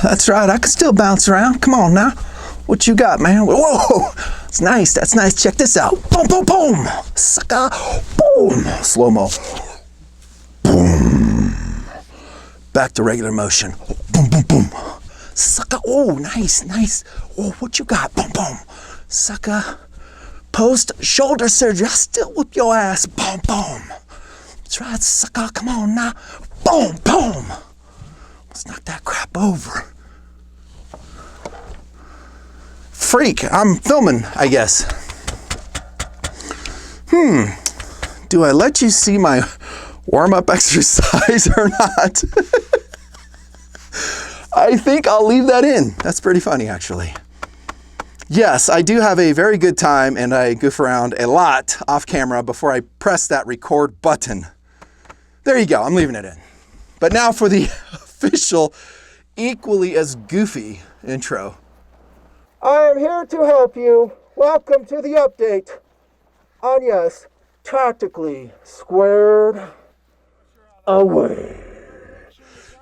That's right. I can still bounce around. Come on now. What you got, man? Whoa, it's nice. That's nice. Check this out. Boom, boom, boom. Sucker. Boom. Slow-mo. Boom. Back to regular motion. Boom, boom, boom. Sucker. Oh, nice, nice. Oh, what you got? Boom, boom. Sucker. Post shoulder surgery. I still whip your ass. Boom, boom. That's right, sucker. Come on now. Boom, boom. Let's knock that crap over. Freak, I'm filming, I guess. Do I let you see my warm-up exercise or not? I think I'll leave that in. That's pretty funny, actually. Yes, I do have a very good time, and I goof around a lot off camera before I press that record button. There you go, I'm leaving it in. But now for the official, equally as goofy intro. I am here to help you. Welcome to the update on, yes, tactically squared away.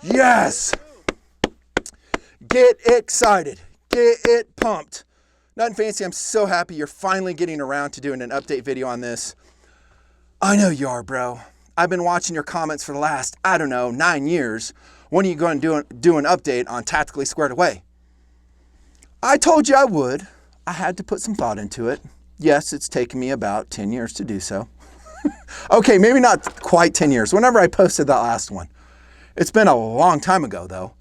Yes! Get excited. Get it pumped. Nutnfancy, I'm so happy you're finally getting around to doing an update video on this. I know you are, bro. I've been watching your comments for the last, I don't know, 9 years. When are you going to do an update on tactically squared away? I told you I would. I had to put some thought into it. Yes, it's taken me about 10 years to do so. Okay, maybe not quite 10 years. Whenever I posted that last one. It's been a long time ago, though.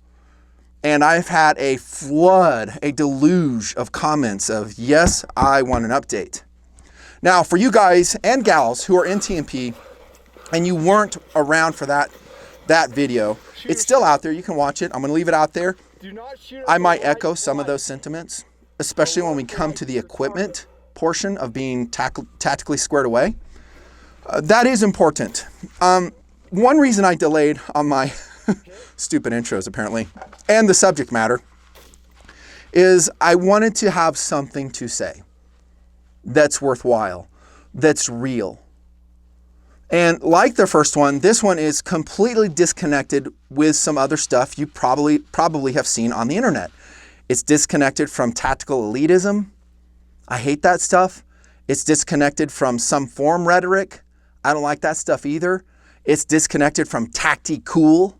And I've had a flood, a deluge of comments of, yes, I want an update. Now, for you guys and gals who are in TNP and you weren't around for that video, it's still out there. You can watch it. I'm going to leave it out there. I might echo some of those sentiments, especially when we come to the equipment portion of being tactically squared away. That is important. One reason I delayed on my stupid intros, apparently, and the subject matter, is I wanted to have something to say that's worthwhile, that's real. And like the first one, this one is completely disconnected with some other stuff you probably have seen on the internet. It's disconnected from tactical elitism. I hate that stuff. It's disconnected from some form rhetoric. I don't like that stuff either. It's disconnected from tacti-cool.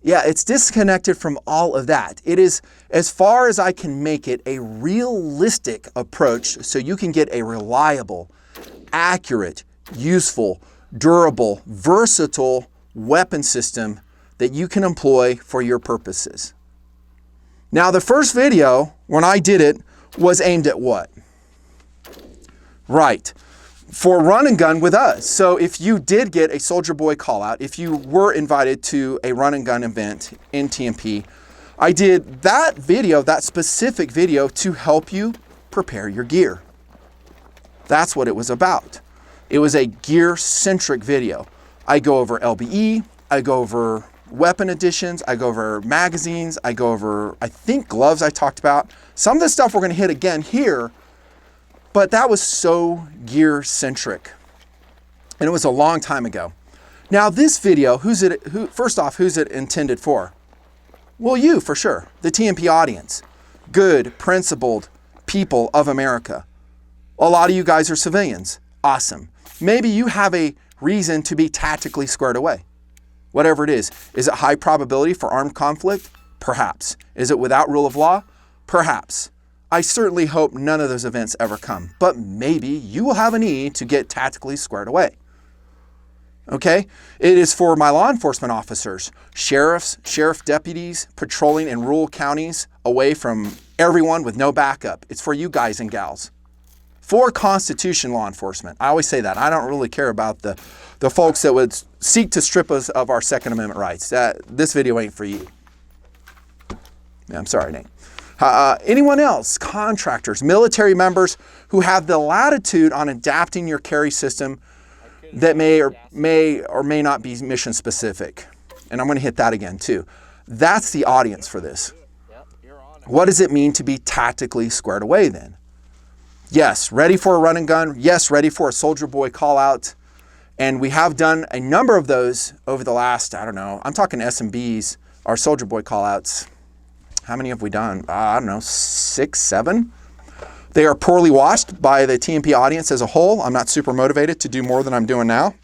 Yeah, it's disconnected from all of that. It is, as far as I can make it, a realistic approach so you can get a reliable, accurate, useful, durable, versatile weapon system that you can employ for your purposes. Now, the first video, when I did it, was aimed at what? Right, for run and gun with us. So if you did get a Soldier Boy call out, if you were invited to a run and gun event in TNP, I did that video, that specific video, to help you prepare your gear. That's what it was about. It was a gear-centric video. I go over LBE, I go over weapon additions, I go over magazines, I go over, I think, gloves I talked about. Some of the stuff we're going to hit again here, but that was so gear-centric. And it was a long time ago. Now this video, first off, who's it intended for? Well, you, for sure. The TNP audience. Good, principled people of America. A lot of you guys are civilians. Awesome. Maybe you have a reason to be tactically squared away. Whatever it is. Is it high probability for armed conflict? Perhaps. Is it without rule of law? Perhaps. I certainly hope none of those events ever come, but maybe you will have a need to get tactically squared away. Okay? It is for my law enforcement officers, sheriffs, sheriff deputies, patrolling in rural counties away from everyone with no backup. It's for you guys and gals. For Constitution law enforcement. I always say that. I don't really care about the folks that would seek to strip us of our Second Amendment rights. This video ain't for you. Yeah, I'm sorry, Nate. Anyone else, contractors, military members who have the latitude on adapting your carry system that may or may not be mission specific. And I'm going to hit that again too. That's the audience for this. What does it mean to be tactically squared away then? Yes, ready for a run and gun. Yes, ready for a Soldier Boy call out. And we have done a number of those over the last, I don't know, I'm talking SMBs, our Soldier Boy call outs. How many have we done? I don't know, 6, 7. They are poorly watched by the TNP audience as a whole. I'm not super motivated to do more than I'm doing now.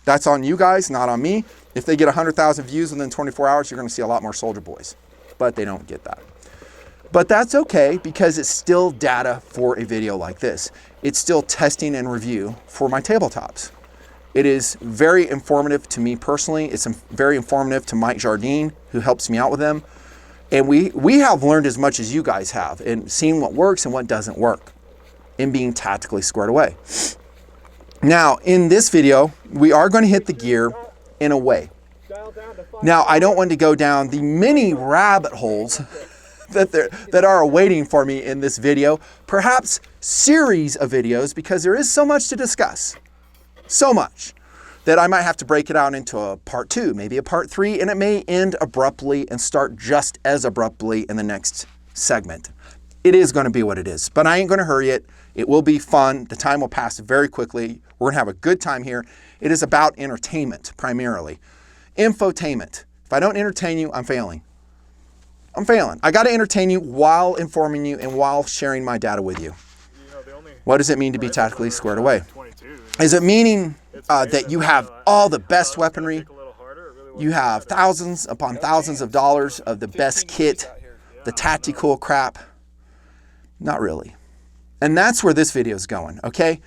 That's on you guys, not on me. If they get 100,000 views within 24 hours, you're gonna see a lot more Soldier Boys, but they don't get that. But that's okay, because it's still data for a video like this. It's still testing and review for my tabletops. It is very informative to me personally. It's very informative to Mike Jardine, who helps me out with them. And we have learned as much as you guys have in seeing what works and what doesn't work in being tactically squared away. Now, in this video, we are going to hit the gear in a way. Now, I don't want to go down the many rabbit holes that are awaiting for me in this video, perhaps series of videos, because there is so much to discuss, so much, that I might have to break it out into a part 2, maybe a part 3, and it may end abruptly and start just as abruptly in the next segment. It is going to be what it is, but I ain't going to hurry it. It will be fun. The time will pass very quickly. We're going to have a good time here. It is about entertainment, primarily. Infotainment. If I don't entertain you, I'm failing. I'm failing. I got to entertain you while informing you and while sharing my data with you. What does it mean to be tactically squared away? Is it meaning that you have all the best weaponry? You have thousands upon thousands of dollars of the best kit, the tactical crap? Not really. And that's where this video is going, okay?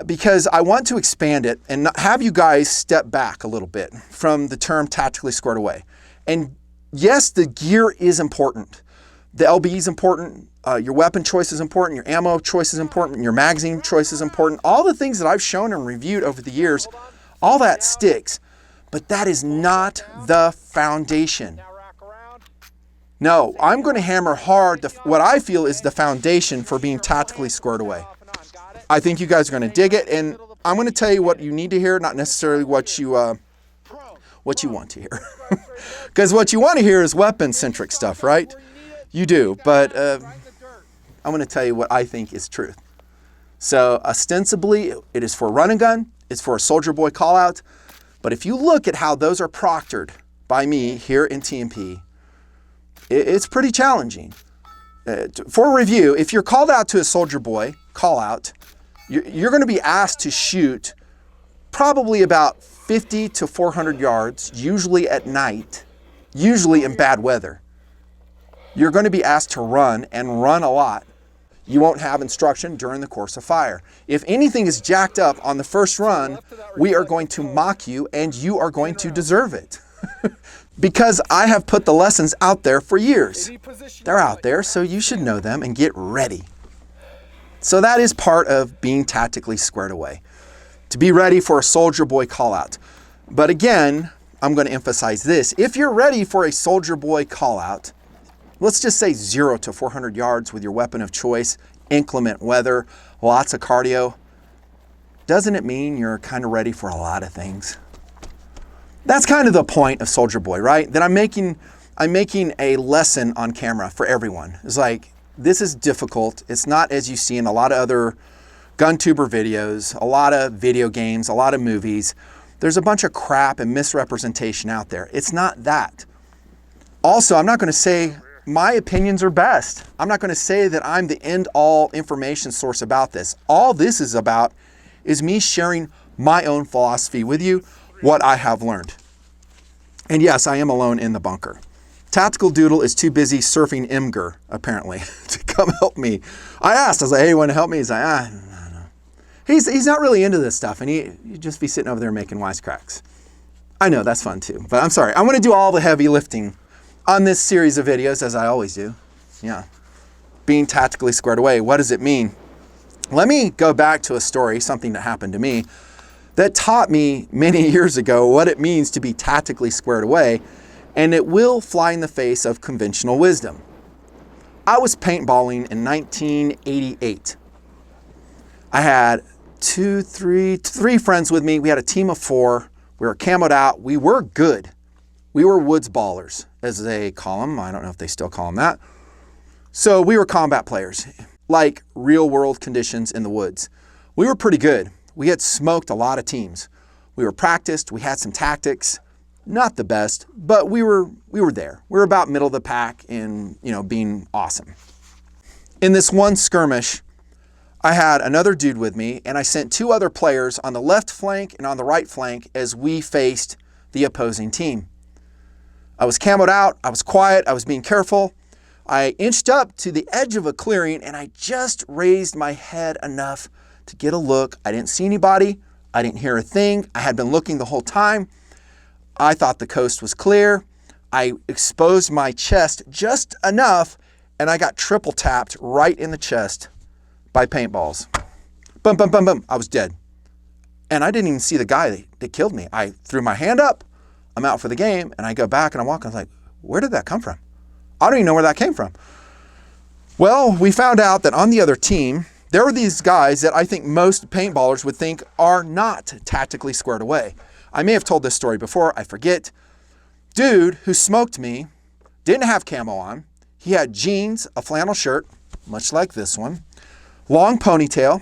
Because I want to expand it and have you guys step back a little bit from the term tactically squared away. And yes, the gear is important. The LB is important. Your weapon choice is important. Your ammo choice is important. Your magazine choice is important. All the things that I've shown and reviewed over the years, all that sticks. But that is not the foundation. No, I'm going to hammer hard what I feel is the foundation for being tactically squared away. I think you guys are going to dig it, and I'm going to tell you what you need to hear, not necessarily what you want to hear. Because what you want to hear is weapon-centric stuff, right? You do, but I'm going to tell you what I think is truth. So ostensibly, it is for run and gun. It's for a Soldier Boy callout. But if you look at how those are proctored by me here in TNP, it's pretty challenging. For review, if you're called out to a Soldier Boy callout, you're going to be asked to shoot probably about 50 to 400 yards, usually at night, usually in bad weather. You're going to be asked to run and run a lot. You won't have instruction during the course of fire. If anything is jacked up on the first run, we are going to mock you and you are going to deserve it. Because I have put the lessons out there for years. They're out there, so you should know them and get ready. So that is part of being tactically squared away. To be ready for a Soldier Boy callout. But again, I'm going to emphasize this. If you're ready for a Soldier Boy callout, let's just say 0 to 400 yards with your weapon of choice, inclement weather, lots of cardio, doesn't it mean you're kind of ready for a lot of things? That's kind of the point of Soldier Boy, right? That I'm making a lesson on camera for everyone. It's like, this is difficult. It's not as you see in a lot of other gun-tuber videos, a lot of video games, a lot of movies. There's a bunch of crap and misrepresentation out there. It's not that. Also, I'm not going to say my opinions are best. I'm not going to say that I'm the end-all information source about this. All this is about is me sharing my own philosophy with you, what I have learned. And yes, I am alone in the bunker. Tactical Doodle is too busy surfing Imgur, apparently, to come help me. I asked, I was like, hey, you want to help me? He's like, no. He's not really into this stuff, and he'd just be sitting over there making wisecracks. I know, that's fun too, but I'm sorry. I'm going to do all the heavy lifting on this series of videos, as I always do. Yeah. Being tactically squared away, what does it mean? Let me go back to a story, something that happened to me, that taught me many years ago what it means to be tactically squared away, and it will fly in the face of conventional wisdom. I was paintballing in 1988. I had three friends with me. We had a team of 4. We were camoed out. We were good. We were woods ballers, as they call them. I don't know if they still call them that. So we were combat players, like real world conditions in the woods. We were pretty good. We had smoked a lot of teams. We were practiced. We had some tactics. Not the best, but we were there. We were about middle of the pack in, being awesome. In this one skirmish, I had another dude with me, and I sent 2 other players on the left flank and on the right flank as we faced the opposing team. I was camoed out, I was quiet, I was being careful. I inched up to the edge of a clearing, and I just raised my head enough to get a look. I didn't see anybody, I didn't hear a thing. I had been looking the whole time. I thought the coast was clear. I exposed my chest just enough, and I got triple tapped right in the chest by paintballs. Boom, boom, boom, boom. I was dead. And I didn't even see the guy that killed me. I threw my hand up. I'm out for the game. And I go back and I'm walking. I was like, where did that come from? I don't even know where that came from. Well, we found out that on the other team, there were these guys that I think most paintballers would think are not tactically squared away. I may have told this story before. I forget. Dude who smoked me didn't have camo on. He had jeans, a flannel shirt, much like this one, long ponytail,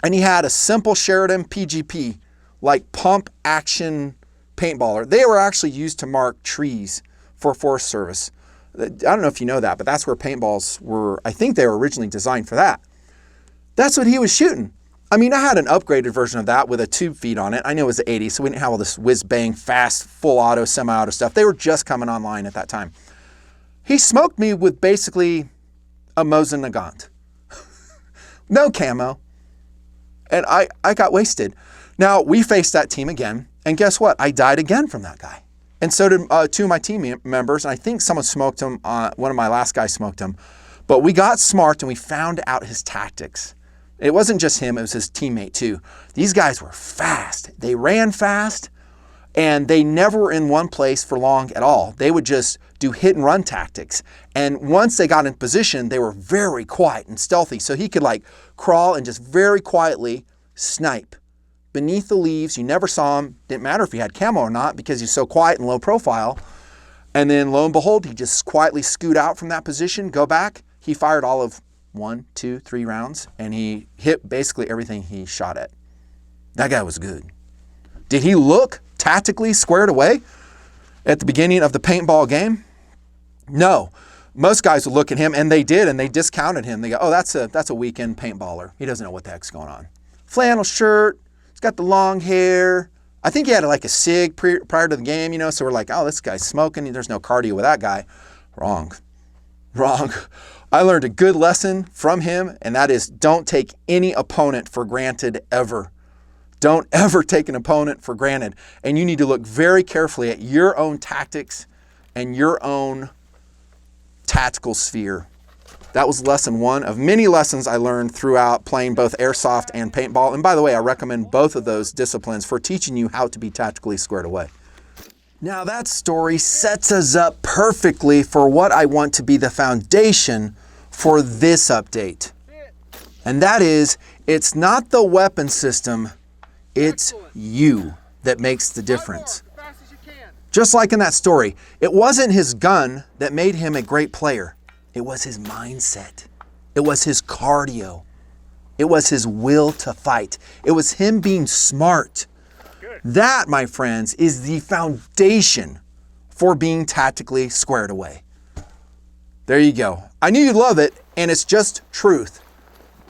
and he had a simple Sheridan PGP, like pump action paintballer. They were actually used to mark trees for Forest Service. I don't know if you know that, but that's where paintballs were. I think they were originally designed for that. That's what he was shooting. I mean, I had an upgraded version of that with a tube feed on it. I knew it was the 80s, so we didn't have all this whiz-bang, fast, full auto, semi-auto stuff. They were just coming online at that time. He smoked me with basically a Mosin Nagant. No camo. And I got wasted. Now, we faced that team again, and guess what? I died again from that guy. And so did 2 of my team members, and I think someone smoked him. One of my last guys smoked him. But we got smart, and we found out his tactics. It wasn't just him, it was his teammate too. These guys were fast. They ran fast, and they never were in one place for long at all. They would just do hit and run tactics. And once they got in position, they were very quiet and stealthy. So he could like crawl and just very quietly snipe beneath the leaves. You never saw him. Didn't matter if he had camo or not because he's so quiet and low profile. And then lo and behold, he just quietly scoot out from that position, go back. He fired all of 1, 2, 3 rounds, and he hit basically everything he shot at. That guy was good. Did he look tactically squared away at the beginning of the paintball game? No. Most guys would look at him, and they did, and they discounted him. They go, oh, that's a weekend paintballer. He doesn't know what the heck's going on. Flannel shirt, he's got the long hair. I think he had like a cig prior to the game, so we're like, oh, this guy's smoking. There's no cardio with that guy. Wrong. I learned a good lesson from him, and that is don't take any opponent for granted ever. Don't ever take an opponent for granted. And you need to look very carefully at your own tactics and your own tactical sphere. That was lesson 1 of many lessons I learned throughout playing both airsoft and paintball. And by the way, I recommend both of those disciplines for teaching you how to be tactically squared away. Now that story sets us up perfectly for what I want to be the foundation for this update. And that is, it's not the weapon system, it's you that makes the difference. Just like in that story, it wasn't his gun that made him a great player. It was his mindset. It was his cardio. It was his will to fight. It was him being smart. That, my friends, is the foundation for being tactically squared away. There you go. I knew you'd love it, and it's just truth.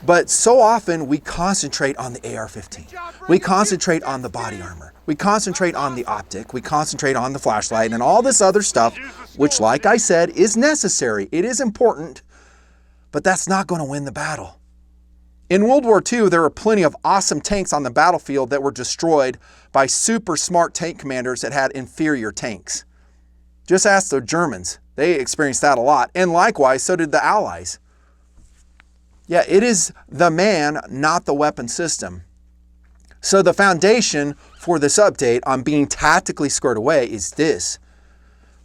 But so often we concentrate on the AR-15. We concentrate on the body armor. We concentrate on the optic. We concentrate on the flashlight and all this other stuff, which, like I said, is necessary. It is important, but that's not going to win the battle. In World War II, there were plenty of awesome tanks on the battlefield that were destroyed by super smart tank commanders that had inferior tanks. Just ask the Germans. They experienced that a lot. And likewise, so did the Allies. Yeah, it is the man, not the weapon system. So the foundation for this update on being tactically squared away is this: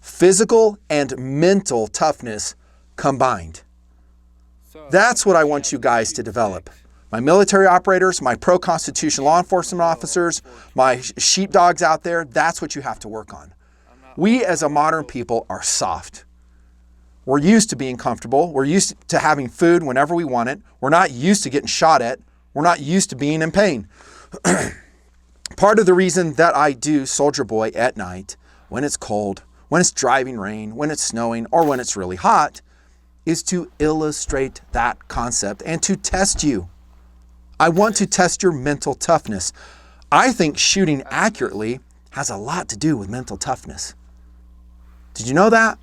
physical and mental toughness combined. That's what I want you guys to develop. My military operators, my pro-Constitution law enforcement officers, my sheepdogs out there, that's what you have to work on. We as a modern people are soft. We're used to being comfortable. We're used to having food whenever we want it. We're not used to getting shot at. We're not used to being in pain. Part of the reason that I do Soldier Boy at night, when it's cold, when it's driving rain, when it's snowing, or when it's really hot, is to illustrate that concept and to test you. I want to test your mental toughness. I think shooting accurately has a lot to do with mental toughness. Did you know that?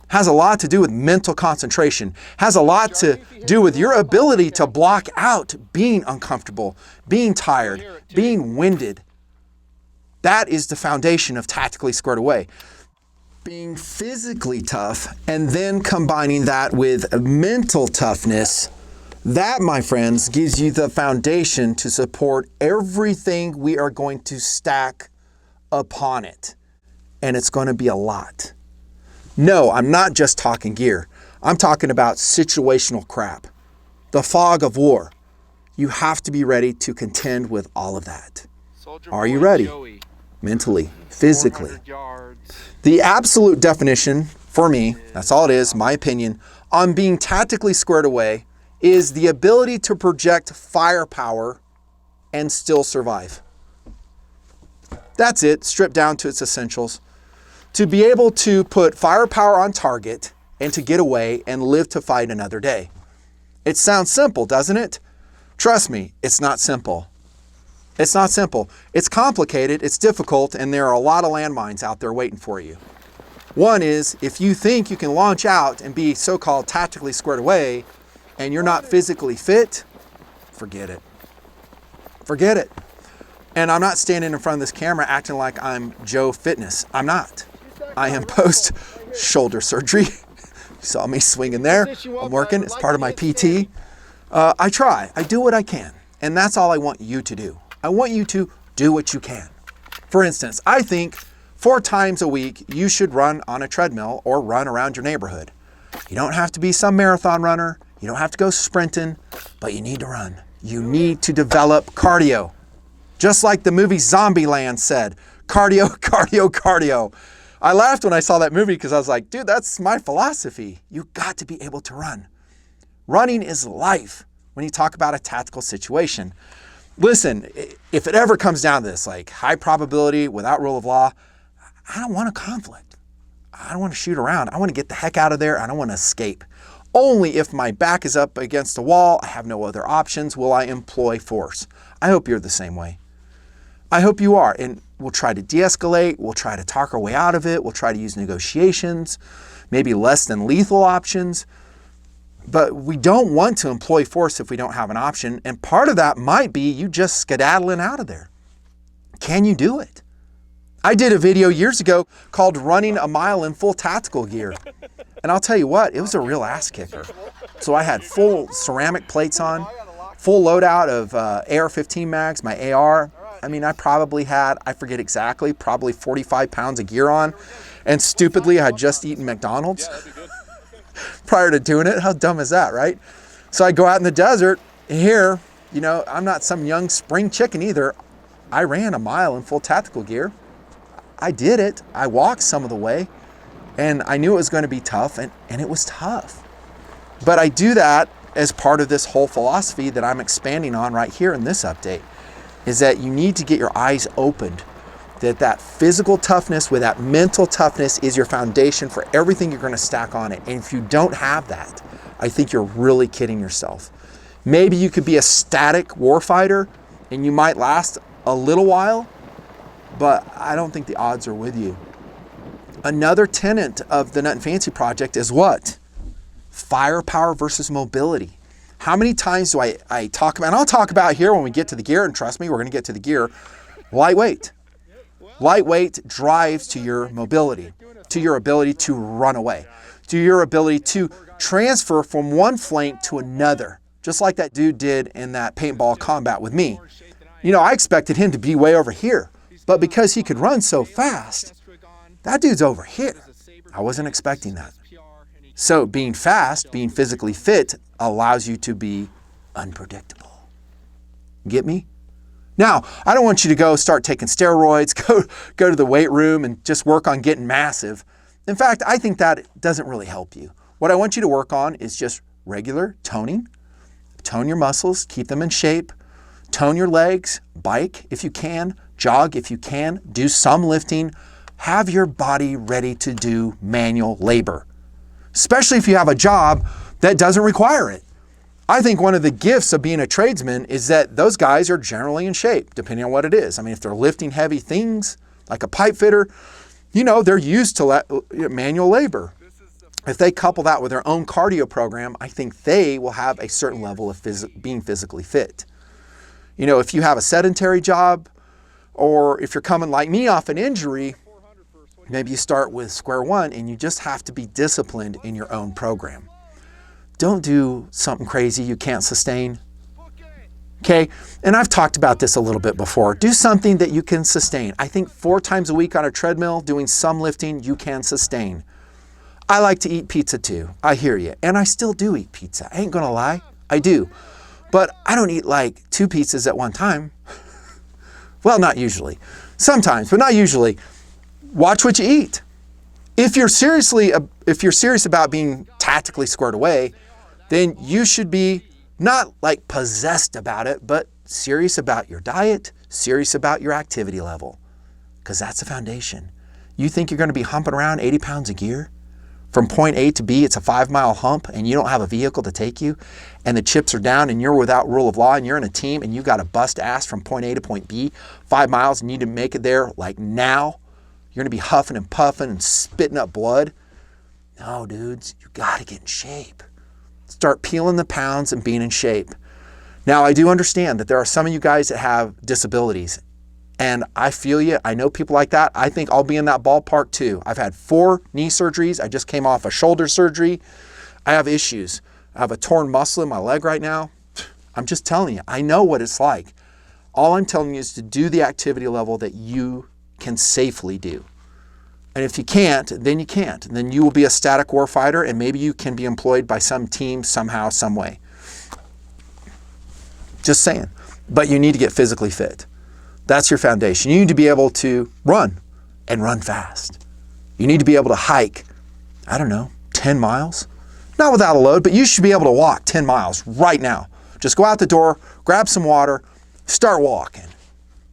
Has a lot to do with mental concentration, has a lot to do with your ability to block out being uncomfortable, being tired, being winded. That is the foundation of tactically squared away. Being physically tough and then combining that with mental toughness, that, my friends, gives you the foundation to support everything we are going to stack upon it. And it's going to be a lot. No, I'm not just talking gear. I'm talking about situational crap. The fog of war. You have to be ready to contend with all of that. Are you ready? Mentally, physically. The absolute definition, for me, that's all it is, my opinion, on being tactically squared away is the ability to project firepower and still survive. That's it, stripped down to its essentials. To be able to put firepower on target and to get away and live to fight another day. It sounds simple, doesn't it? Trust me, it's not simple. It's not simple. It's complicated, it's difficult, and there are a lot of landmines out there waiting for you. One is, if you think you can launch out and be so-called tactically squared away and you're not physically fit, forget it. Forget it. And I'm not standing in front of this camera acting like I'm Joe Fitness. I'm not. I am post shoulder surgery. You saw me swinging there. I'm working. It's part of my PT. I try. I do what I can. And that's all I want you to do. I want you to do what you can. For instance, I think 4 times a week you should run on a treadmill or run around your neighborhood. You don't have to be some marathon runner. You don't have to go sprinting, but you need to run. You need to develop cardio. Just like the movie Zombieland said, cardio, cardio, cardio. I laughed when I saw that movie because I was like, dude, that's my philosophy. You got to be able to run. Running is life when you talk about a tactical situation. Listen, if it ever comes down to this, like high probability without rule of law, I don't want a conflict. I don't want to shoot around. I want to get the heck out of there. I don't want to escape. Only if my back is up against a wall, I have no other options, will I employ force. I hope you're the same way. I hope you are. And we'll try to de-escalate. We'll try to talk our way out of it. We'll try to use negotiations, maybe less than lethal options. But we don't want to employ force if we don't have an option. And part of that might be you just skedaddling out of there. Can you do it? I did a video years ago called Running a Mile in Full Tactical Gear. And I'll tell you what, it was a real ass kicker. So I had full ceramic plates on, full loadout of AR-15 mags, my AR. I mean, I probably had, I forget exactly, probably 45 pounds of gear on. And stupidly, I had just eaten McDonald's prior to doing it. How dumb is that, right? So I go out in the desert. Here, you know, I'm not some young spring chicken either. I ran a mile in full tactical gear. I did it. I walked some of the way. And I knew it was going to be tough, and it was tough. But I do that as part of this whole philosophy that I'm expanding on right here in this update, is that you need to get your eyes opened, that physical toughness with that mental toughness is your foundation for everything you're going to stack on it. And if you don't have that, I think you're really kidding yourself. Maybe you could be a static warfighter, and you might last a little while, but I don't think the odds are with you. Another tenet of the Nutnfancy Project is what? Firepower versus mobility. How many times do I talk about, and I'll talk about here when we get to the gear, and trust me, we're going to get to the gear, lightweight. Lightweight drives to your mobility, to your ability to run away, to your ability to transfer from one flank to another, just like that dude did in that paintball combat with me. You know, I expected him to be way over here, but because he could run so fast, that dude's over here. I wasn't expecting that. So being fast, being physically fit, allows you to be unpredictable. Get me? Now, I don't want you to go start taking steroids, go to the weight room and just work on getting massive. In fact, I think that doesn't really help you. What I want you to work on is just regular toning. Tone your muscles, keep them in shape. Tone your legs, bike if you can, jog if you can, do some lifting. have your body ready to do manual labor, especially if you have a job that doesn't require it. I think one of the gifts of being a tradesman is that those guys are generally in shape, depending on what it is. I mean, if they're lifting heavy things, like a pipe fitter, you know, they're used to manual labor. If they couple that with their own cardio program, I think they will have a certain level of being physically fit. You know, if you have a sedentary job, or if you're coming like me off an injury, maybe you start with square one and you just have to be disciplined in your own program. Don't do something crazy you can't sustain. Okay, and I've talked about this a little bit before. Do something that you can sustain. I think 4 times a week on a treadmill, doing some lifting, you can sustain. I like to eat pizza too. I hear you. And I still do eat pizza. I ain't gonna lie. I do. But I don't eat like 2 pizzas at one time. Well, not usually. Sometimes, but not usually. Watch what you eat. If you're serious about being tactically squared away, then you should be not like possessed about it, but serious about your diet, serious about your activity level, because that's the foundation. You think you're going to be humping around 80 pounds a gear? From point A to B, it's a 5-mile hump, and you don't have a vehicle to take you, and the chips are down, and you're without rule of law, and you're in a team, and you got to bust ass from point A to point B, 5 miles, and you need to make it there like now. You're going to be huffing and puffing and spitting up blood. No, dudes, you got to get in shape. Start peeling the pounds and being in shape. Now, I do understand that there are some of you guys that have disabilities, and I feel you. I know people like that. I think I'll be in that ballpark too. I've had 4 knee surgeries. I just came off a shoulder surgery. I have issues. I have a torn muscle in my leg right now. I'm just telling you, I know what it's like. All I'm telling you is to do the activity level that you can safely do. And if you can't, then you can't. Then you will be a static warfighter, and maybe you can be employed by some team somehow, some way. Just saying. But you need to get physically fit. That's your foundation. You need to be able to run and run fast. You need to be able to hike, I don't know, 10 miles. Not without a load, but you should be able to walk 10 miles right now. Just go out the door, grab some water, start walking.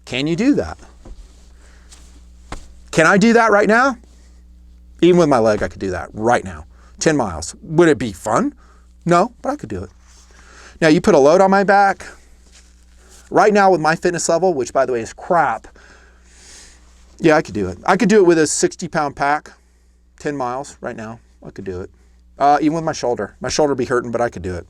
Can you do that? Can I do that right now? Even with my leg, I could do that right now. 10 miles. Would it be fun? No, but I could do it. Now, you put a load on my back. Right now with my fitness level, which by the way is crap, yeah, I could do it. I could do it with a 60-pound pack, 10 miles right now. I could do it. Even with my shoulder. My shoulder would be hurting, but I could do it.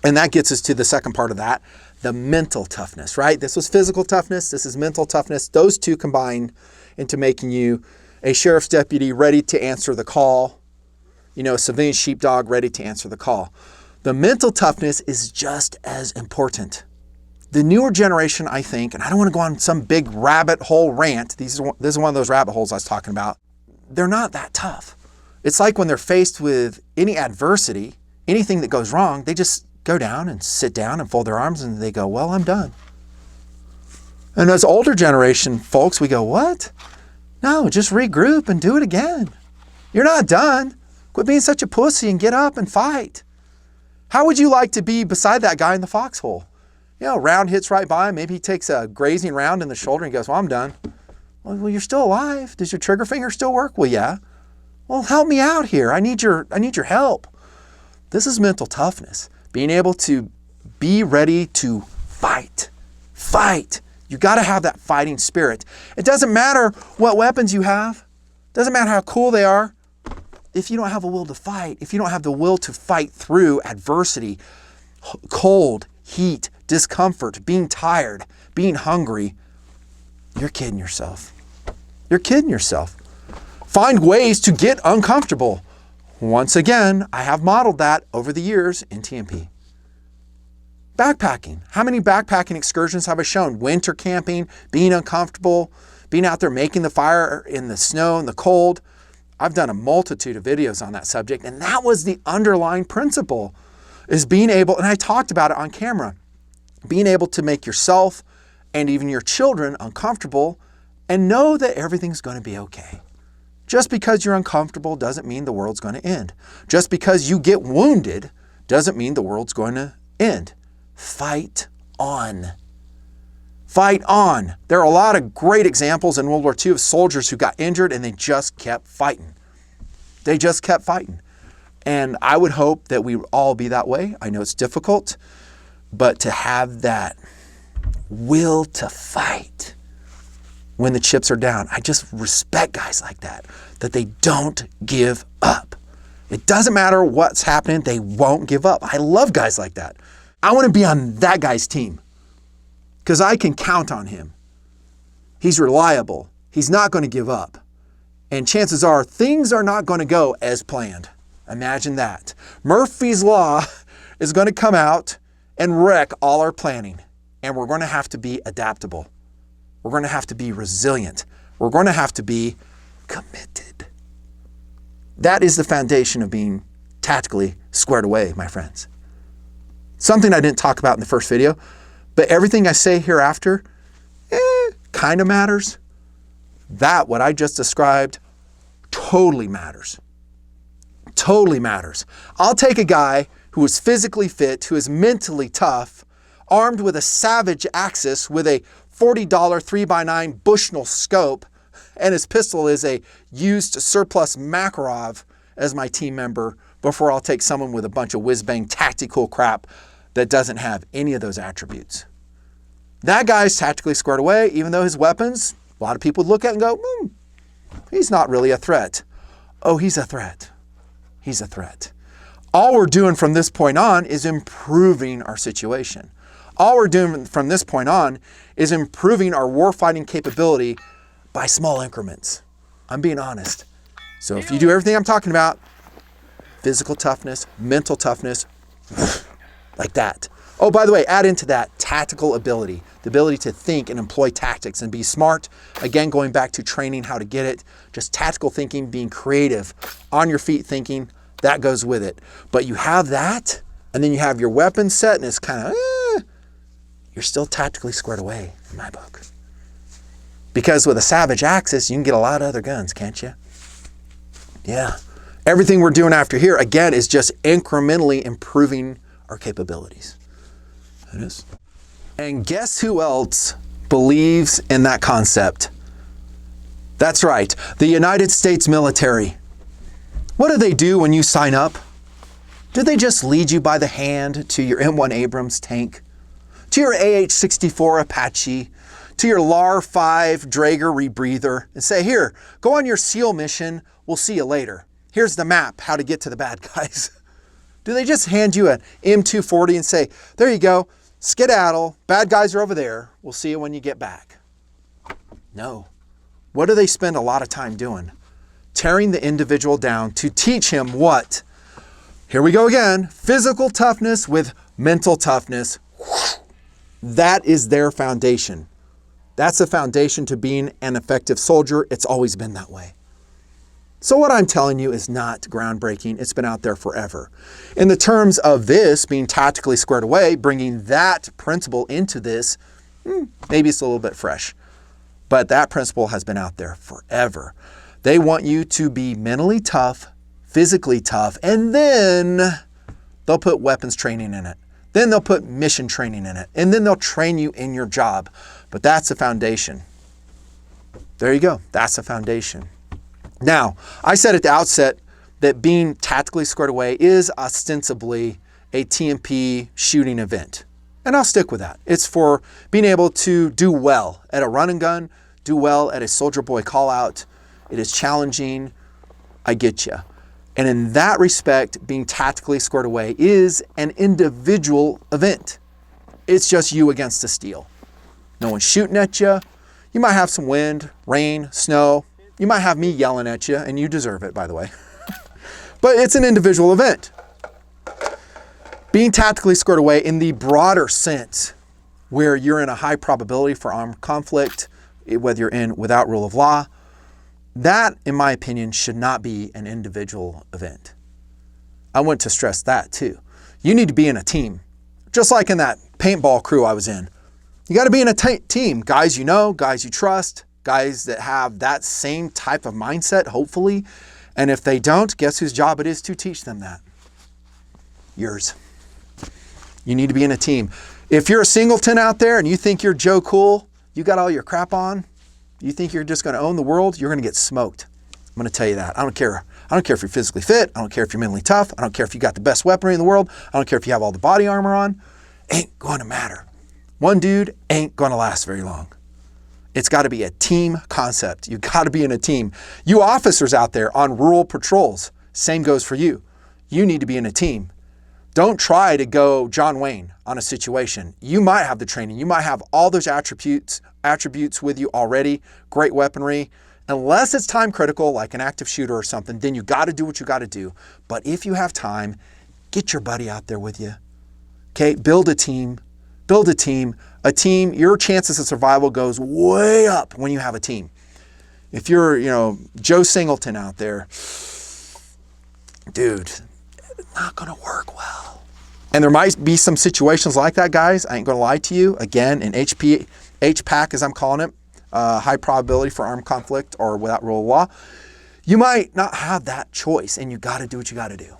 And that gets us to the second part of that, the mental toughness, right? This was physical toughness. This is mental toughness. Those two combined into making you a sheriff's deputy ready to answer the call, you know, a civilian sheepdog ready to answer the call. The mental toughness is just as important. The newer generation, I think, and I don't want to go on some big rabbit hole rant. This is one of those rabbit holes I was talking about. They're not that tough. It's like when they're faced with any adversity, anything that goes wrong, they just go down and sit down and fold their arms and they go, well, I'm done. And as older generation folks, we go, what? No, just regroup and do it again. You're not done. Quit being such a pussy and get up and fight. How would you like to be beside that guy in the foxhole? You know, round hits right by him. Maybe he takes a grazing round in the shoulder and goes, well, I'm done. Well, you're still alive. Does your trigger finger still work? Well, yeah. Well, help me out here. I need your help. This is mental toughness. Being able to be ready to fight. Fight. You got to have that fighting spirit. It doesn't matter what weapons you have. It doesn't matter how cool they are. If you don't have a will to fight, if you don't have the will to fight through adversity, cold, heat, discomfort, being tired, being hungry, you're kidding yourself. You're kidding yourself. Find ways to get uncomfortable. Once again, I have modeled that over the years in TNP. Backpacking. How many backpacking excursions have I shown? Winter camping, being uncomfortable, being out there making the fire in the snow and the cold. I've done a multitude of videos on that subject, and that was the underlying principle, is being able, and I talked about it on camera, being able to make yourself and even your children uncomfortable and know that everything's going to be okay. Just because you're uncomfortable doesn't mean the world's going to end. Just because you get wounded doesn't mean the world's going to end. Fight on. Fight on. There are a lot of great examples in World War II of soldiers who got injured and they just kept fighting. They just kept fighting. And I would hope that we all be that way. I know it's difficult, but to have that will to fight when the chips are down, I just respect guys like that they don't give up. It doesn't matter what's happening, they won't give up. I love guys like that. I want to be on that guy's team because I can count on him. He's reliable. He's not going to give up. And chances are things are not going to go as planned. Imagine that. Murphy's Law is going to come out and wreck all our planning. And we're going to have to be adaptable. We're going to have to be resilient. We're going to have to be committed. That is the foundation of being tactically squared away, my friends. Something I didn't talk about in the first video, but everything I say hereafter kind of matters. That, what I just described, totally matters. Totally matters. I'll take a guy who is physically fit, who is mentally tough, armed with a Savage Axis with a $40 3x9 Bushnell scope, and his pistol is a used surplus Makarov as my team member, before I'll take someone with a bunch of whiz-bang tactical crap that doesn't have any of those attributes. That guy's tactically squared away, even though his weapons, a lot of people would look at and go, he's not really a threat. Oh, he's a threat. He's a threat. All we're doing from this point on is improving our situation. All we're doing from this point on is improving our warfighting capability by small increments. I'm being honest. So if you do everything I'm talking about, physical toughness, mental toughness, like that. Oh, by the way, add into that tactical ability, the ability to think and employ tactics and be smart. Again, going back to training how to get it, just tactical thinking, being creative, on your feet thinking, that goes with it. But you have that, and then you have your weapon set, and it's kind of, you're still tactically squared away in my book. Because with a Savage Axis, you can get a lot of other guns, can't you? Yeah. Everything we're doing after here, again, is just incrementally improving our capabilities. It is. And guess who else believes in that concept? That's right, the United States military. What do they do when you sign up? Do they just lead you by the hand to your M1 Abrams tank, to your AH-64 Apache, to your LAR-5 Draeger rebreather, and say, here, go on your SEAL mission, we'll see you later. Here's the map, how to get to the bad guys. Do they just hand you an M240 and say, there you go, skedaddle, bad guys are over there, we'll see you when you get back? No. What do they spend a lot of time doing? Tearing the individual down to teach him what? Here we go again, physical toughness with mental toughness. That is their foundation. That's the foundation to being an effective soldier. It's always been that way. So what I'm telling you is not groundbreaking. It's been out there forever. In the terms of this being tactically squared away, bringing that principle into this, maybe it's a little bit fresh. But that principle has been out there forever. They want you to be mentally tough, physically tough, and then they'll put weapons training in it. Then they'll put mission training in it. And then they'll train you in your job. But that's the foundation. There you go. That's the foundation. Now, I said at the outset that being tactically squared away is ostensibly a TNP shooting event. And I'll stick with that. It's for being able to do well at a run and gun, do well at a soldier boy call out. It is challenging. I get you. And in that respect, being tactically squared away is an individual event. It's just you against the steel. No one's shooting at you. You might have some wind, rain, snow. You might have me yelling at you, and you deserve it, by the way. But it's an individual event. Being tactically squared away in the broader sense, where you're in a high probability for armed conflict, whether you're in without rule of law, that, in my opinion, should not be an individual event. I want to stress that too. You need to be in a team, just like in that paintball crew I was in. You got to be in a team. Guys you know, guys you trust, guys that have that same type of mindset, hopefully. And if they don't, guess whose job it is to teach them that? Yours. You need to be in a team. If you're a singleton out there and you think you're Joe Cool, you got all your crap on, you think you're just gonna own the world, you're gonna get smoked. I'm gonna tell you that. I don't care. I don't care if you're physically fit. I don't care if you're mentally tough. I don't care if you got the best weaponry in the world. I don't care if you have all the body armor on. Ain't gonna matter. One dude ain't gonna last very long. It's gotta be a team concept. You gotta be in a team. You officers out there on WROL Patrols, same goes for you. You need to be in a team. Don't try to go John Wayne on a situation. You might have the training. You might have all those attributes with you already, great weaponry. Unless it's time critical, like an active shooter or something, then you gotta do what you gotta do. But if you have time, get your buddy out there with you. Okay, build a team. Build a team. A team, your chances of survival goes way up when you have a team. If you're, Joe Singleton out there, dude, it's not gonna work well. And there might be some situations like that, guys. I ain't gonna lie to you. Again, in HPAC, as I'm calling it, high probability for armed conflict or without rule of law, you might not have that choice, and you gotta do what you gotta do.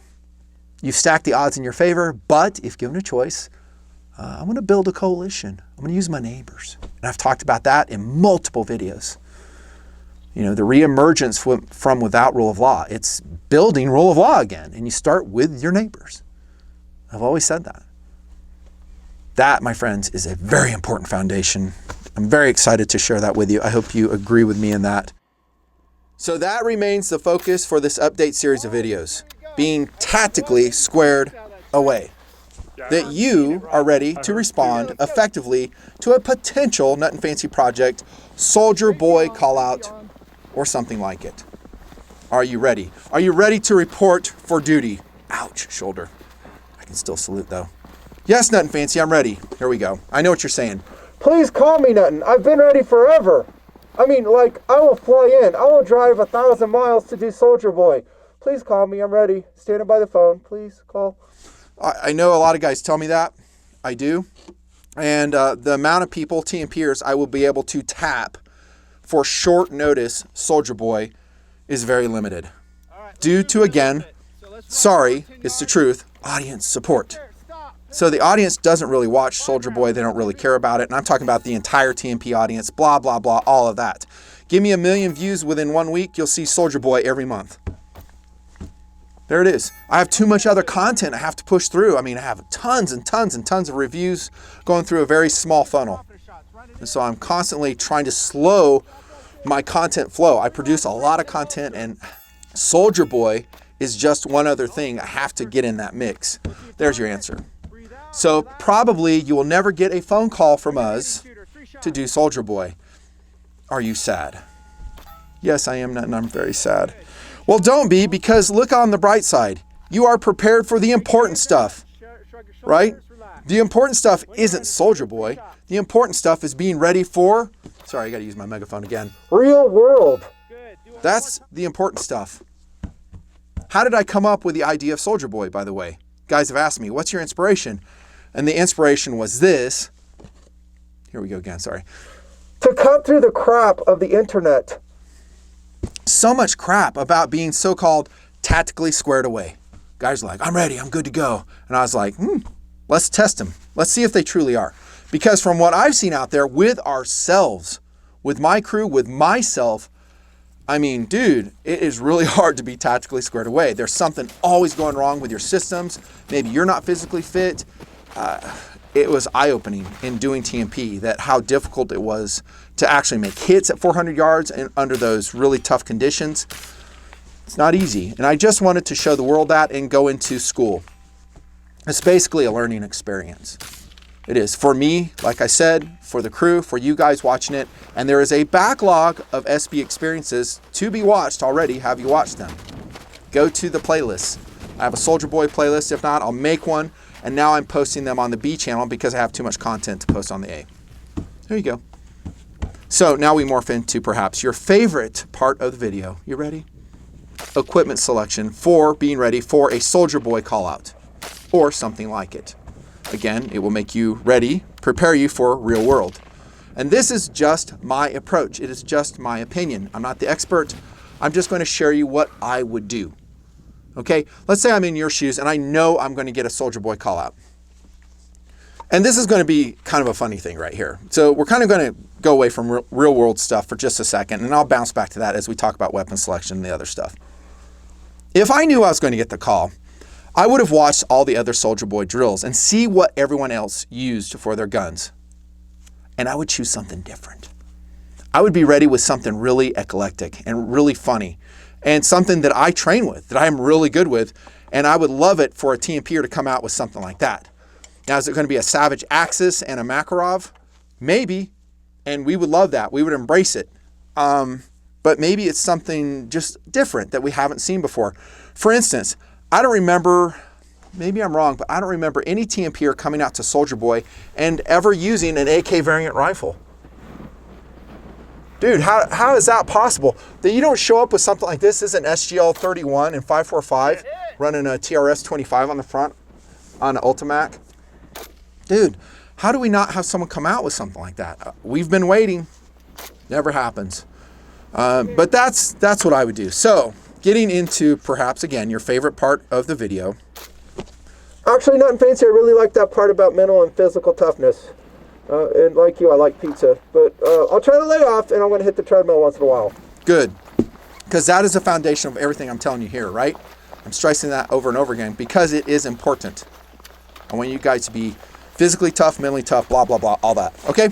You stack the odds in your favor, but if given a choice, I'm gonna build a coalition. I'm gonna use my neighbors. And I've talked about that in multiple videos. The reemergence from without rule of law, it's building rule of law again, and you start with your neighbors. I've always said that. That, my friends, is a very important foundation. I'm very excited to share that with you. I hope you agree with me in that. So that remains the focus for this update series of videos, being tactically squared away. That you are ready to respond effectively to a potential Nutnfancy Project Soldier Boy callout or something like it. Are you ready? Are you ready to report for duty? Ouch, shoulder. I can still salute though. Yes, Nutnfancy, I'm ready. Here we go. I know what you're saying. Please call me, Nutn. I've been ready forever. I will fly in. I will drive 1,000 miles to do Soldier Boy. Please call me. I'm ready. Standing by the phone. Please call. I know a lot of guys tell me that. I do. And the amount of people, TNPers, I will be able to tap for short notice Soldier Boy is very limited. Due to, again, sorry, it's the truth, audience support. So the audience doesn't really watch Soldier Boy. They don't really care about it. And I'm talking about the entire TNP audience, blah, blah, blah, all of that. Give me 1 million views within 1 week, you'll see Soldier Boy every month. There it is. I have too much other content I have to push through. I have tons and tons and tons of reviews going through a very small funnel. And so I'm constantly trying to slow my content flow. I produce a lot of content, and Soldier Boy is just one other thing I have to get in that mix. There's your answer. So probably you will never get a phone call from us to do Soldier Boy. Are you sad? Yes, I am, and I'm very sad. Well, don't be, because look on the bright side. You are prepared for the important stuff, right? The important stuff isn't Soldier Boy. The important stuff is being ready for, sorry, I got to use my megaphone again, real world. That's the important stuff. How did I come up with the idea of Soldier Boy, by the way? Guys have asked me, what's your inspiration? And the inspiration was this. Here we go again, sorry. To cut through the crap of the internet. So much crap about being so-called tactically squared away. Guys are like, I'm ready, I'm good to go. And I was like, let's test them. Let's see if they truly are. Because from what I've seen out there with ourselves, with my crew, with myself, dude, it is really hard to be tactically squared away. There's something always going wrong with your systems. Maybe you're not physically fit. It was eye-opening in doing TNP that how difficult it was to actually make hits at 400 yards and under those really tough conditions. It's not easy. And I just wanted to show the world that and go into school. It's basically a learning experience. It is for me, like I said, for the crew, for you guys watching it. And there is a backlog of SB experiences to be watched already. Have you watched them? Go to the playlist. I have a Soldier Boy playlist. If not, I'll make one. And now I'm posting them on the B channel because I have too much content to post on the A. There you go. So now we morph into perhaps your favorite part of the video. You ready? Equipment selection for being ready for a Soldier Boy callout or something like it. Again, it will make you ready, prepare you for real world. And this is just my approach. It is just my opinion. I'm not the expert. I'm just going to share you what I would do. Okay, let's say I'm in your shoes and I know I'm going to get a Soldier Boy callout. And this is going to be kind of a funny thing right here. So we're kind of going to go away from real world stuff for just a second, and I'll bounce back to that as we talk about weapon selection and the other stuff. If I knew I was going to get the call, I would have watched all the other Soldier Boy drills and see what everyone else used for their guns. And I would choose something different. I would be ready with something really eclectic and really funny and something that I train with, that I'm really good with, and I would love it for a TNPer to come out with something like that. Now, is it going to be a Savage Axis and a Makarov? Maybe, and we would love that. We would embrace it. But maybe it's something just different that we haven't seen before. For instance, I don't remember, maybe I'm wrong, but I don't remember any TNPer coming out to Soldier Boy and ever using an AK variant rifle. Dude, how is that possible? That you don't show up with something like this? This is an SGL 31 and 545 running a TRS 25 on the front on an Ultimac. Dude, how do we not have someone come out with something like that? We've been waiting. Never happens. But that's what I would do. So, getting into perhaps, again, your favorite part of the video. Actually, Nutnfancy, I really like that part about mental and physical toughness. And like you, I like pizza. But I'll try to lay off, and I'm going to hit the treadmill once in a while. Good. Because that is the foundation of everything I'm telling you here, right? I'm stressing that over and over again because it is important. I want you guys to be physically tough, mentally tough, blah, blah, blah, all that. Okay?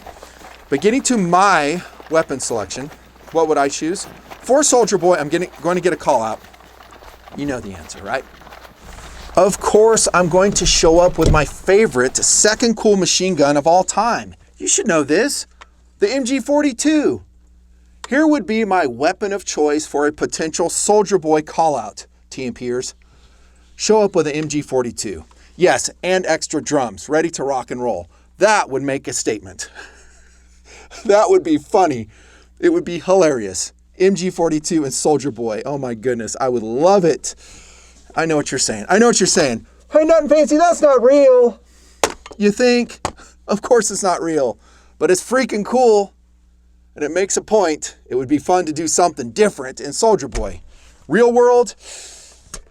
But getting to my weapon selection, what would I choose? For Soldier Boy, I'm going to get a call out. You know the answer, right? Of course, I'm going to show up with my favorite second cool machine gun of all time. You should know this. The MG42. Here would be my weapon of choice for a potential Soldier Boy call out, TNPers. Show up with an MG42. Yes, and extra drums, ready to rock and roll. That would make a statement. That would be funny. It would be hilarious. MG42 and Soldier Boy. Oh my goodness, I would love it. I know what you're saying. I know what you're saying. Hey, Nutnfancy, that's not real. You think? Of course it's not real. But it's freaking cool. And it makes a point. It would be fun to do something different in Soldier Boy. Real world?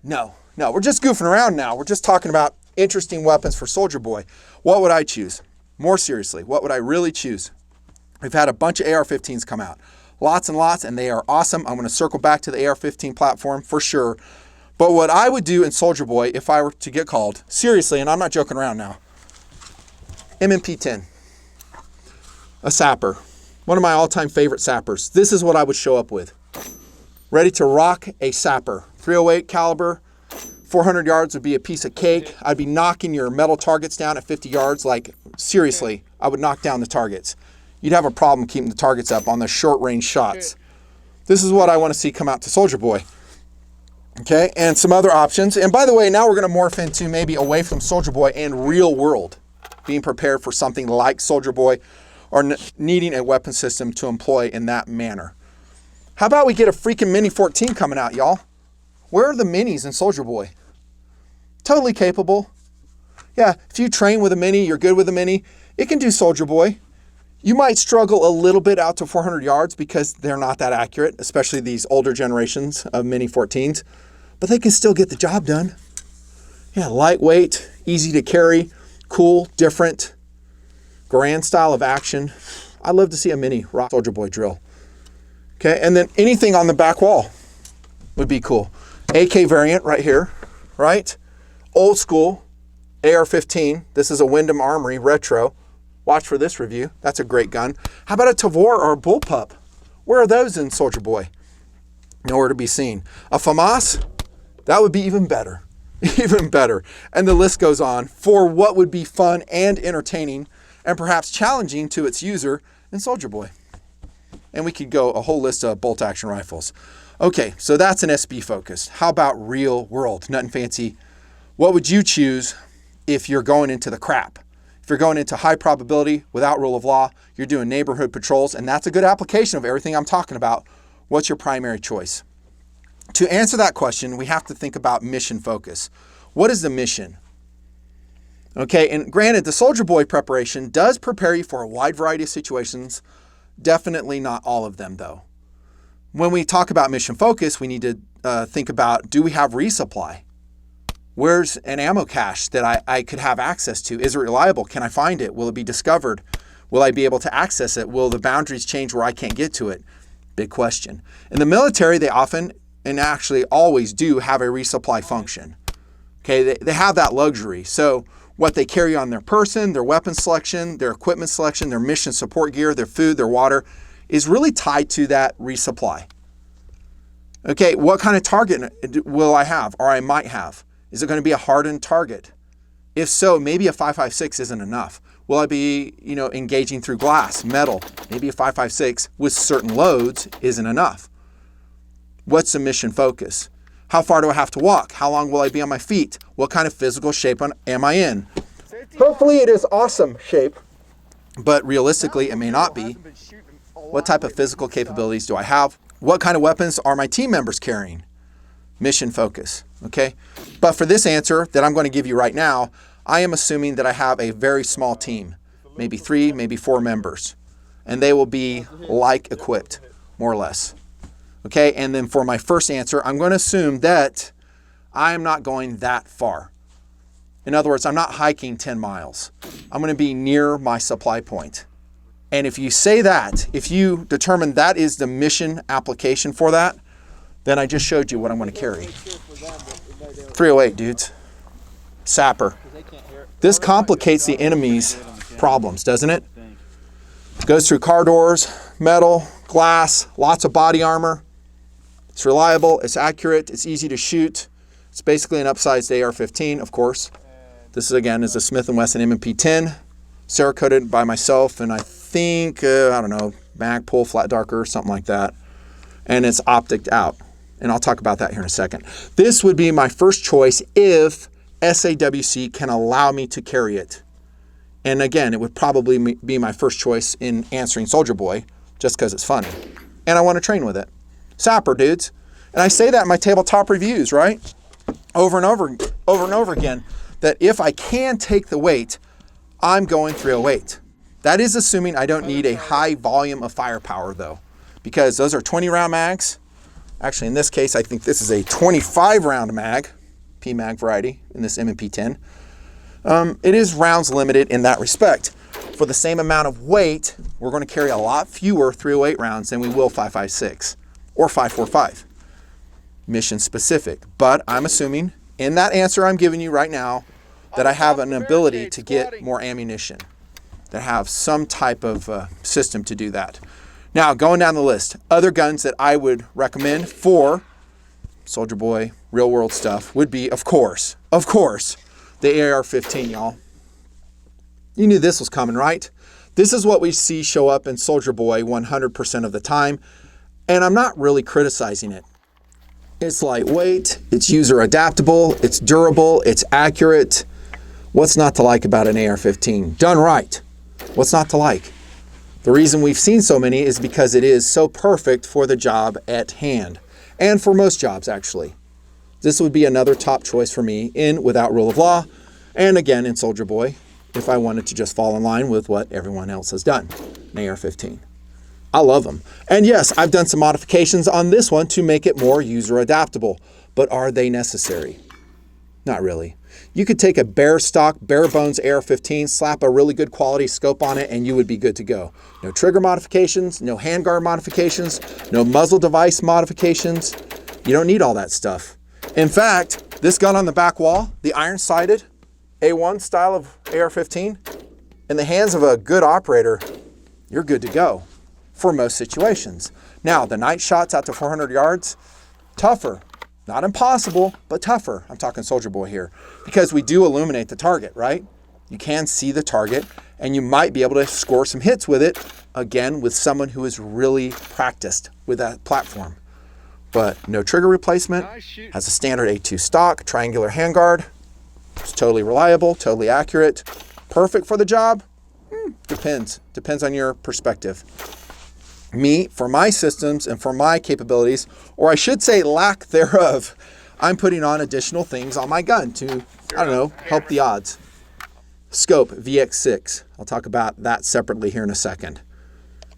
No. We're just goofing around now. We're just talking about interesting weapons for Soldier Boy. What would I choose? More seriously, what would I really choose? We've had a bunch of AR-15s come out. Lots and lots, and they are awesome. I'm going to circle back to the AR-15 platform for sure. But what I would do in Soldier Boy if I were to get called, seriously, and I'm not joking around now, M&P10, a sapper, one of my all-time favorite sappers. This is what I would show up with. Ready to rock a sapper. 308 caliber, 400 yards would be a piece of cake. I'd be knocking your metal targets down at 50 yards. Like, seriously, I would knock down the targets. You'd have a problem keeping the targets up on the short-range shots. This is what I want to see come out to Soldier Boy. Okay, and some other options. And by the way, now we're going to morph into maybe away from Soldier Boy and real world. Being prepared for something like Soldier Boy or needing a weapon system to employ in that manner. How about we get a freaking Mini 14 coming out, y'all? Where are the minis in Soldier Boy? Totally capable. Yeah, if you train with a Mini, you're good with a Mini, it can do Soldier Boy. You might struggle a little bit out to 400 yards because they're not that accurate, especially these older generations of Mini 14s, but they can still get the job done. Yeah, lightweight, easy to carry, cool, different, grand style of action. I'd love to see a Mini rock Soldier Boy drill. Okay, and then anything on the back wall would be cool. AK variant right here, right? Old school, AR-15. This is a Wyndham Armory retro. Watch for this review. That's a great gun. How about a Tavor or a Bullpup? Where are those in Soldier Boy? Nowhere to be seen. A FAMAS? That would be even better. Even better. And the list goes on for what would be fun and entertaining and perhaps challenging to its user in Soldier Boy. And we could go a whole list of bolt action rifles. Okay, so that's an SB focus. How about real world? Nutnfancy, what would you choose if you're going into the crap? If you're going into high probability without rule of law, you're doing neighborhood patrols, and that's a good application of everything I'm talking about. What's your primary choice? To answer that question, we have to think about mission focus. What is the mission? Okay, and granted, the Soldier Boy preparation does prepare you for a wide variety of situations. Definitely not all of them, though. When we talk about mission focus, we need to think about, do we have resupply? Where's an ammo cache that I could have access to? Is it reliable? Can I find it? Will it be discovered? Will I be able to access it? Will the boundaries change where I can't get to it? Big question. In the military, they often, and actually always do, have a resupply function. Okay, they have that luxury. So what they carry on their person, their weapon selection, their equipment selection, their mission support gear, their food, their water, is really tied to that resupply. Okay, what kind of target will I have, or I might have? Is it going to be a hardened target? If so, maybe a 5.56 isn't enough. Will I be, engaging through glass, metal? Maybe a 5.56 with certain loads isn't enough. What's the mission focus? How far do I have to walk? How long will I be on my feet? What kind of physical shape am I in? Hopefully it is awesome shape, but realistically it may not be. What type of physical capabilities do I have? What kind of weapons are my team members carrying? Mission focus, okay? But for this answer that I'm going to give you right now, I am assuming that I have a very small team, maybe 3, maybe 4 members, and they will be like equipped, more or less. Okay, and then for my first answer, I'm going to assume that I'm not going that far. In other words, I'm not hiking 10 miles. I'm going to be near my supply point. And if you say that, if you determine that is the mission application for that, then I just showed you what I'm going to carry. 308, dudes. Sapper. This complicates the enemy's problems, doesn't it? Goes through car doors, metal, glass, lots of body armor. It's reliable, it's accurate, it's easy to shoot. It's basically an upsized AR-15, of course. This, again, is a Smith & Wesson M&P 10, Cerakoted by myself, and I think, Magpul, flat darker, something like that. And it's opticed out. And I'll talk about that here in a second. This would be my first choice if SAWC can allow me to carry it. And again, it would probably be my first choice in answering Soldier Boy, just because it's funny. And I want to train with it. Sapper, dudes. And I say that in my tabletop reviews, right? Over and over again, that if I can take the weight, I'm going 308. That is assuming I don't need a high volume of firepower, though, because those are 20-round mags. Actually, in this case, I think this is a 25-round mag, PMag variety, in this M&P 10. It is rounds limited in that respect. For the same amount of weight, we're going to carry a lot fewer 308 rounds than we will 5.56 or 5.45. Mission specific. But I'm assuming in that answer I'm giving you right now that I have an ability to get more ammunition, that have some type of system to do that. Now, going down the list, other guns that I would recommend for Soldier Boy, real world stuff would be, of course, the AR-15, y'all. You knew this was coming, right? This is what we see show up in Soldier Boy 100% of the time, and I'm not really criticizing it. It's lightweight, it's user adaptable, it's durable, it's accurate. What's not to like about an AR-15? Done right. What's not to like? The reason we've seen so many is because it is so perfect for the job at hand, and for most jobs, actually. This would be another top choice for me in Without Rule of Law, and again in Soldier Boy, if I wanted to just fall in line with what everyone else has done, an AR-15. I love them. And yes, I've done some modifications on this one to make it more user adaptable, but are they necessary? Not really. You could take a bare stock, bare bones AR-15, slap a really good quality scope on it, and you would be good to go. No trigger modifications, no handguard modifications, no muzzle device modifications. You don't need all that stuff. In fact, this gun on the back wall, the iron-sighted A1 style of AR-15, in the hands of a good operator, you're good to go for most situations. Now, the night shots out to 400 yards, tougher. Not impossible, but tougher. I'm talking Soldier Boy here, because we do illuminate the target, right? You can see the target, and you might be able to score some hits with it, again, with someone who is really practiced with that platform. But no trigger replacement, has a standard A2 stock, triangular handguard. It's totally reliable, totally accurate. Perfect for the job? Depends. Depends on your perspective. Me, for my systems and for my capabilities, or I should say lack thereof, I'm putting on additional things on my gun to, help the odds. Scope VX6. I'll talk about that separately here in a second.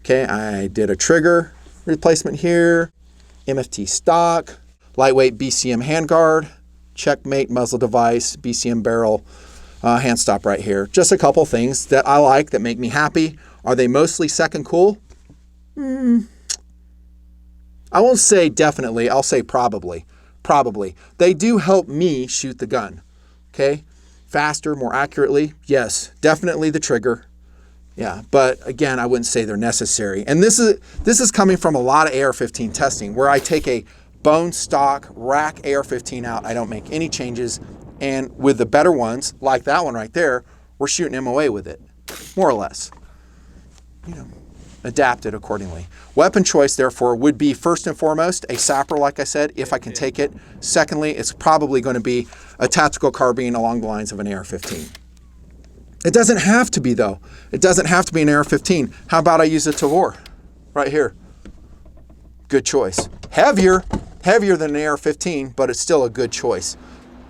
Okay, I did a trigger replacement here, MFT stock, lightweight BCM handguard, checkmate muzzle device, BCM barrel, hand stop right here. Just a couple things that I like that make me happy. Are they mostly second cool? I won't say definitely, I'll say probably. Probably. They do help me shoot the gun, okay? Faster, more accurately, yes, definitely the trigger. Yeah, but again, I wouldn't say they're necessary. And this is coming from a lot of AR-15 testing where I take a bone stock rack AR-15 out, I don't make any changes, and with the better ones, like that one right there, we're shooting MOA with it, more or less. You know, adapted accordingly. Weapon choice, therefore, would be first and foremost a sapper, like I said, if I can take it. Secondly, it's probably going to be a tactical carbine along the lines of an AR-15. It doesn't have to be, though. It doesn't have to be an AR-15. How about I use a Tavor right here? Good choice. Heavier than an AR-15, but it's still a good choice.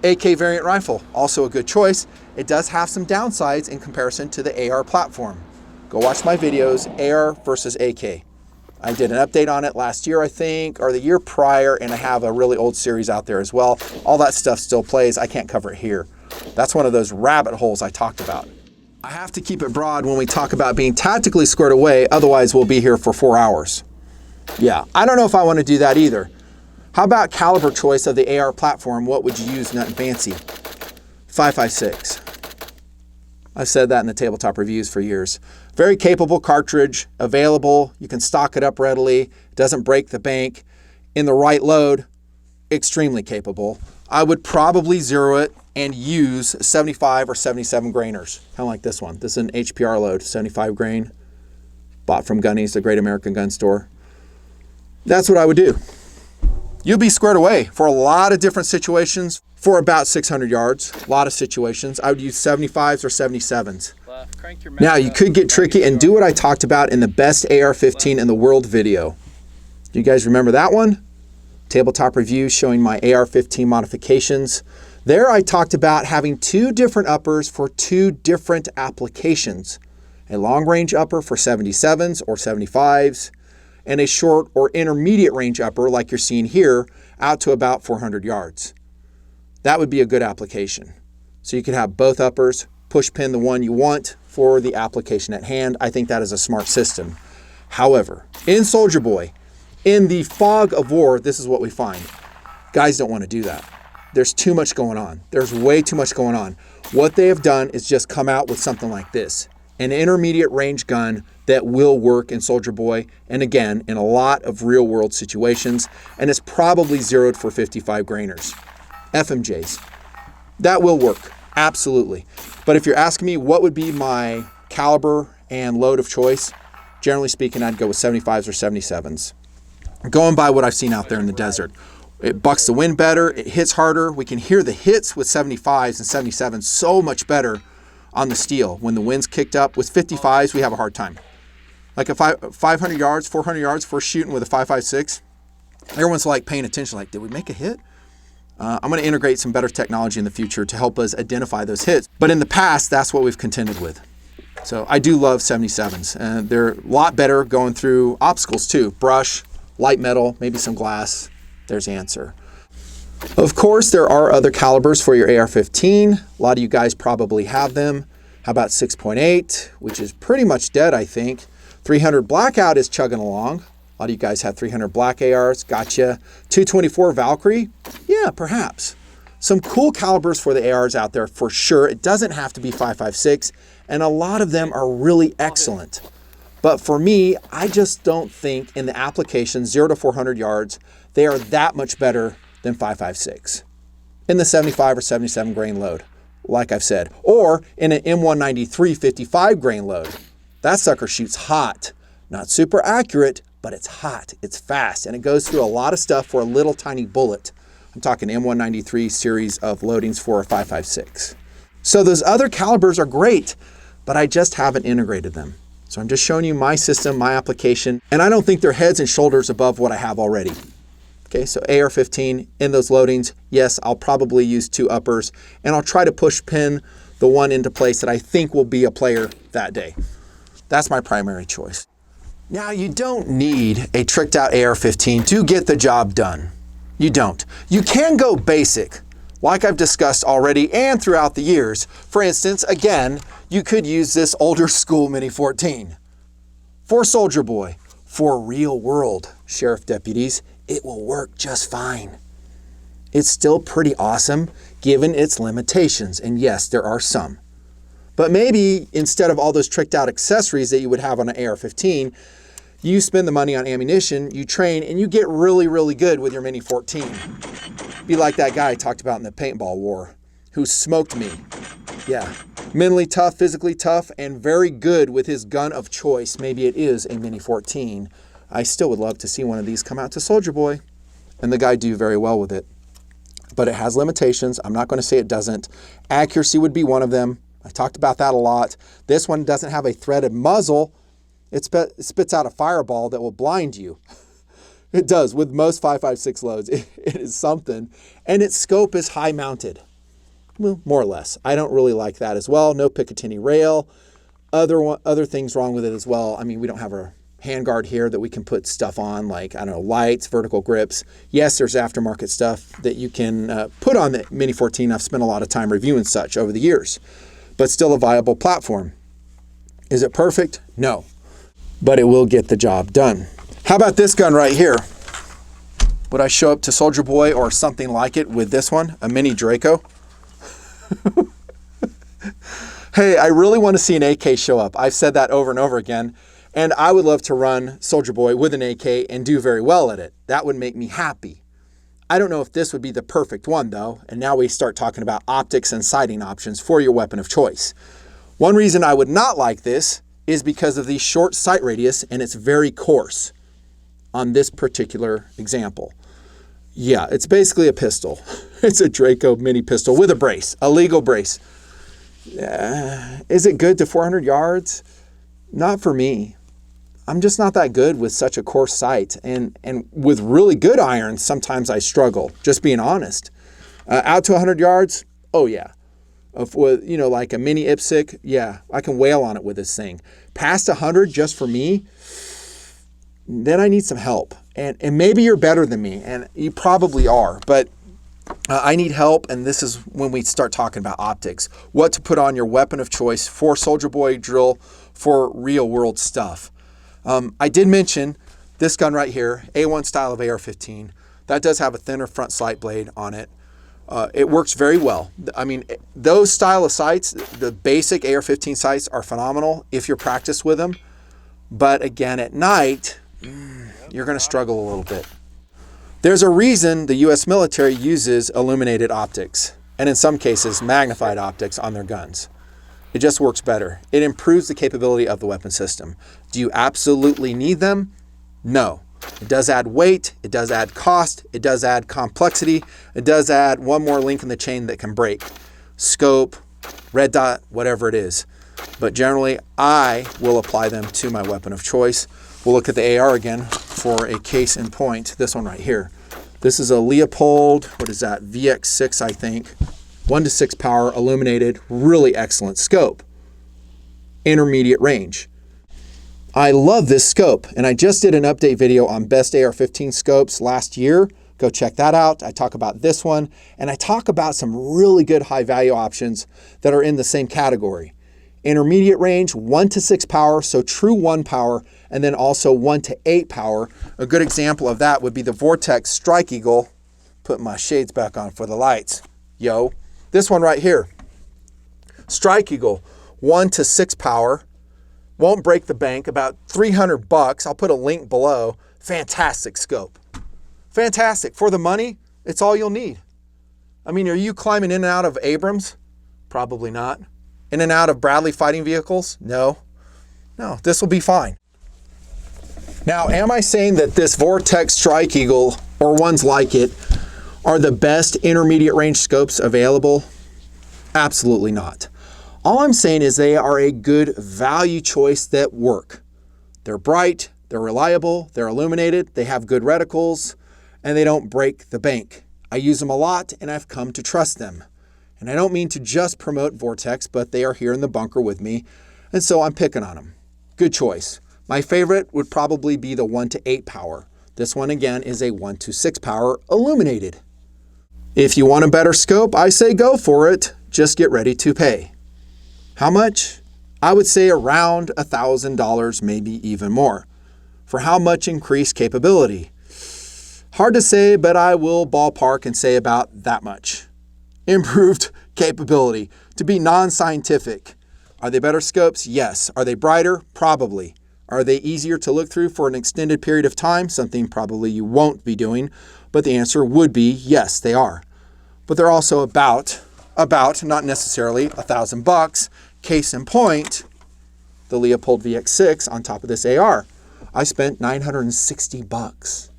AK variant rifle, also a good choice. It does have some downsides in comparison to the AR platform. Go watch my videos, AR versus AK. I did an update on it last year, I think, or the year prior, and I have a really old series out there as well. All that stuff still plays. I can't cover it here. That's one of those rabbit holes I talked about. I have to keep it broad when we talk about being tactically squared away, otherwise we'll be here for 4 hours. Yeah, I don't know if I want to do that either. How about caliber choice of the AR platform? What would you use, Nutnfancy? 5.56. I've said that in the tabletop reviews for years. Very capable cartridge, available. You can stock it up readily. Doesn't break the bank. In the right load, extremely capable. I would probably zero it and use 75 or 77 grainers, kind of like this one. This is an HPR load, 75 grain. Bought from Gunny's, the Great American Gun Store. That's what I would do. You'll be squared away for a lot of different situations for about 600 yards. A lot of situations. I would use 75s or 77s. Now, you could get tricky and do what I talked about in the best AR-15 in the world video. Do you guys remember that one? Tabletop review showing my AR-15 modifications. There I talked about having 2 different uppers for 2 different applications. A long-range upper for 77s or 75s, and a short or intermediate range upper like you're seeing here out to about 400 yards. That would be a good application. So you could have both uppers, push pin the one you want for the application at hand. I think that is a smart system. However, in Soldier Boy, in the fog of war, this is what we find. Guys don't want to do that. There's too much going on. There's way too much going on. What they have done is just come out with something like this, an intermediate range gun that will work in Soldier Boy, and again, in a lot of real world situations, and it's probably zeroed for 55 grainers. FMJs. That will work, absolutely. But if you're asking me what would be my caliber and load of choice, generally speaking, I'd go with 75s or 77s. Going by what I've seen out there in the desert. It bucks the wind better, it hits harder. We can hear the hits with 75s and 77s so much better on the steel. When the wind's kicked up, with 55s, we have a hard time. Like a 500 yards, 400 yards, if we're shooting with a 5.56, everyone's like paying attention, like, did we make a hit? I'm going to integrate some better technology in the future to help us identify those hits. But in the past, that's what we've contended with. So I do love 77s. And they're a lot better going through obstacles too. Brush, light metal, maybe some glass. There's the answer. Of course, there are other calibers for your AR-15. A lot of you guys probably have them. How about 6.8, which is pretty much dead, I think. 300 Blackout is chugging along. A lot of you guys have 300 black ARs. Gotcha. 224 Valkyrie? Yeah, perhaps. Some cool calibers for the ARs out there for sure. It doesn't have to be 5.56, and a lot of them are really excellent. But for me, I just don't think in the application 0 to 400 yards, they are that much better than 5.56 in the 75 or 77 grain load, like I've said, or in an M193 55 grain load. That sucker shoots hot. Not super accurate, but it's hot, it's fast, and it goes through a lot of stuff for a little tiny bullet. I'm talking M193 series of loadings for a 5.56. So those other calibers are great, but I just haven't integrated them. So I'm just showing you my system, my application, and I don't think they're heads and shoulders above what I have already. Okay, so AR-15 in those loadings, yes, I'll probably use 2 uppers, and I'll try to push pin the one into place that I think will be a player that day. That's my primary choice. Now, you don't need a tricked out AR-15 to get the job done. You don't. You can go basic, Like I've discussed already and throughout the years, for instance, again, you could use this older school Mini 14. For Soldier Boy, for real world sheriff deputies, it will work just fine. It's still pretty awesome given its limitations, and yes, there are some. But maybe instead of all those tricked out accessories that you would have on an AR-15, you spend the money on ammunition, you train, and you get really, really good with your Mini 14. Be like that guy I talked about in the paintball war, who smoked me. Yeah, mentally tough, physically tough, and very good with his gun of choice. Maybe it is a Mini 14. I still would love to see one of these come out to Soldier Boy, and the guy do very well with it. But it has limitations. I'm not going to say it doesn't. Accuracy would be one of them. I talked about that a lot. This one doesn't have a threaded muzzle. It spits out a fireball that will blind you. It does with most 5.56 loads. It is something. And its scope is high mounted. Well, more or less. I don't really like that as well. No Picatinny rail. Other things wrong with it as well. I mean, we don't have a handguard here that we can put stuff on, like, I don't know, lights, vertical grips. Yes, there's aftermarket stuff that you can put on the Mini 14. I've spent a lot of time reviewing such over the years, but still a viable platform. Is it perfect? No, but it will get the job done. How about this gun right here? Would I show up to Soldier Boy or something like it with this one, a Mini Draco? Hey, I really want to see an AK show up. I've said that over and over again. And I would love to run Soldier Boy with an AK and do very well at it. That would make me happy. I don't know if this would be the perfect one though. And now we start talking about optics and sighting options for your weapon of choice. One reason I would not like this is because of the short sight radius and it's very coarse on this particular example. Yeah, it's basically a pistol. It's a Draco mini pistol with a brace, a legal brace. Is it good to 400 yards? Not for me. I'm just not that good with such a coarse sight. And with really good irons, sometimes I struggle, just being honest. Out to 100 yards, oh yeah. With, you know, like a mini IPSC, yeah, I can wail on it with this thing. Past 100 just for me, then I need some help. And maybe you're better than me, and you probably are, but I need help, and this is when we start talking about optics. What to put on your weapon of choice for Soldier Boy drill, for real world stuff. I did mention this gun right here, A1 style of AR-15. That does have a thinner front sight blade on it. It works very well. I mean, those style of sights, the basic AR-15 sights are phenomenal if you're practiced with them. But again, at night, you're going to struggle a little bit. There's a reason the US military uses illuminated optics, and in some cases, magnified optics on their guns. It just works better. It improves the capability of the weapon system. Do you absolutely need them? No. It does add weight, it does add cost, it does add complexity, it does add one more link in the chain that can break. Scope, red dot, whatever it is. But generally, I will apply them to my weapon of choice. We'll look at the AR again for a case in point. This one right here. This is a Leopold, what is that, VX6 I think. 1-to-6 power, illuminated, really excellent scope. Intermediate range. I love this scope, and I just did an update video on best AR-15 scopes last year. Go check that out. I talk about this one, and I talk about some really good high-value options that are in the same category. Intermediate range, 1-to-6 power, so true 1 power, and then also 1-to-8 power. A good example of that would be the Vortex Strike Eagle. Put my shades back on for the lights. Yo. This one right here, Strike Eagle, 1-to-6 power, won't break the bank, about $300. I'll put a link below. Fantastic scope. Fantastic. For the money, it's all you'll need. I mean, are you climbing in and out of Abrams? Probably not. In and out of Bradley fighting vehicles? No. No, this will be fine. Now, am I saying that this Vortex Strike Eagle, or ones like it, are the best intermediate range scopes available? Absolutely not. All I'm saying is they are a good value choice that work. They're bright, they're reliable, they're illuminated, they have good reticles, and they don't break the bank. I use them a lot and I've come to trust them. And I don't mean to just promote Vortex, but they are here in the bunker with me, and so I'm picking on them. Good choice. My favorite would probably be the 1-to-8 power. This one again is a 1-to-6 power illuminated. If you want a better scope, I say go for it. Just get ready to pay. How much? I would say around $1,000, maybe even more. For how much increased capability? Hard to say, but I will ballpark and say about that much. Improved capability. To be non-scientific. Are they better scopes? Yes. Are they brighter? Probably. Are they easier to look through for an extended period of time? Something probably you won't be doing, but the answer would be yes, they are. But they're also about, not necessarily $1,000. Case in point, the Leupold VX6 on top of this AR. I spent $960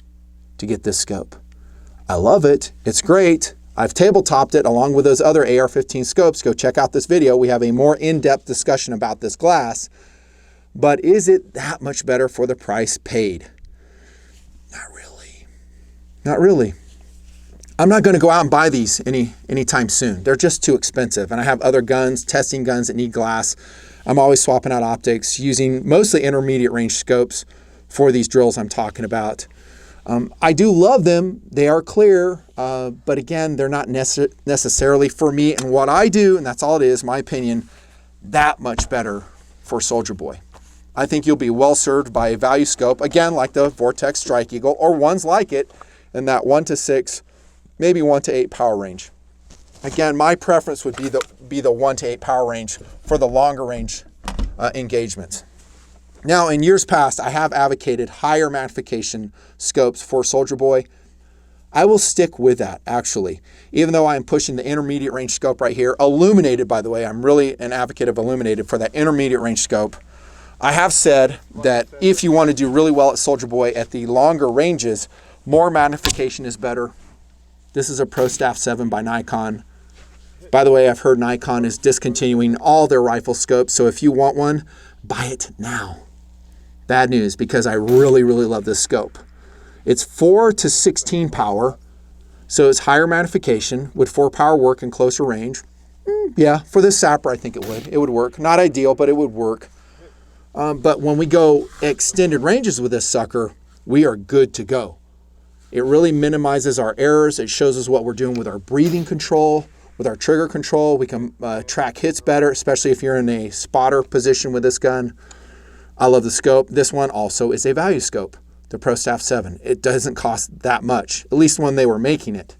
to get this scope. I love it. It's great. I've tabletopped it along with those other AR-15 scopes. Go check out this video. We have a more in-depth discussion about this glass. But is it that much better for the price paid? Not really. Not really. I'm not going to go out and buy these anytime soon. They're just too expensive. And I have other guns, testing guns that need glass. I'm always swapping out optics, using mostly intermediate range scopes for these drills I'm talking about. I do love them. They are clear, but again, they're not necessarily for me and what I do, and that's all it is, my opinion, that much better for Soldier Boy. I think you'll be well served by a value scope, again, like the Vortex Strike Eagle, or ones like it, in that 1 to 6, maybe 1 to 8 power range. Again, my preference would be the 1 to 8 power range for the longer range engagements. Now, in years past, I have advocated higher magnification scopes for Soldier Boy. I will stick with that, actually. Even though I'm pushing the intermediate range scope right here, illuminated, by the way, I'm really an advocate of illuminated for that intermediate range scope. I have said that if you want to do really well at Soldier Boy at the longer ranges, more magnification is better. This is a Pro Staff 7 by Nikon. By the way, I've heard Nikon is discontinuing all their rifle scopes, so if you want one, buy it now. Bad news, because I really, really love this scope. It's 4 to 16 power, so it's higher magnification. Would 4 power work in closer range? Yeah, for this sapper, I think it would. It would work. Not ideal, but it would work. But when we go extended ranges with this sucker, we are good to go. It really minimizes our errors. It shows us what we're doing with our breathing control, with our trigger control. We can track hits better, especially if you're in a spotter position with this gun. I love the scope. This one also is a value scope, the Pro Staff 7. It doesn't cost that much, at least when they were making it.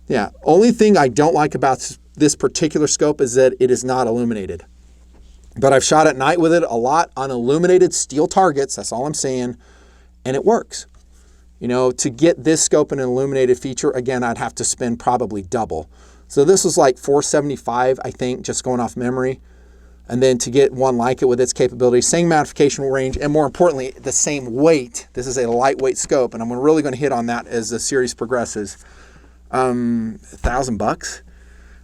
Yeah, only thing I don't like about this particular scope is that it is not illuminated. But I've shot at night with it a lot on illuminated steel targets, that's all I'm saying, and it works. You know, to get this scope in an illuminated feature, again, I'd have to spend probably double. So this was like $475, I think, just going off memory. And then to get one like it with its capability, same magnification range, and more importantly, the same weight. This is a lightweight scope, and I'm really going to hit on that as the series progresses. $1,000,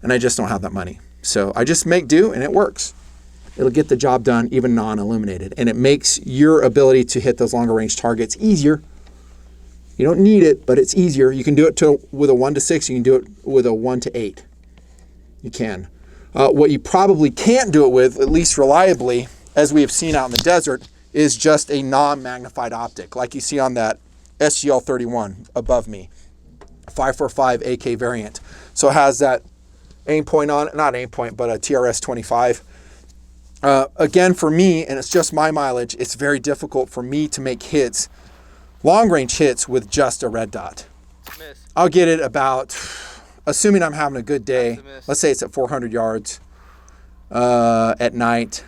and I just don't have that money. So I just make do, and it works. It'll get the job done, even non-illuminated, and it makes your ability to hit those longer range targets easier. You don't need it, but it's easier. You can do it with a 1 to 6. You can do it with a 1 to 8. You can. What you probably can't do it with, at least reliably, as we have seen out in the desert, is just a non-magnified optic, like you see on that SGL-31 above me, 545 AK variant. So it has that aim point on it, not aim point, but a TRS-25. Again, for me, and it's just my mileage, it's very difficult for me to make hits, long-range hits with just a red dot. I'll get it about, assuming I'm having a good day, let's say it's at 400 yards at night,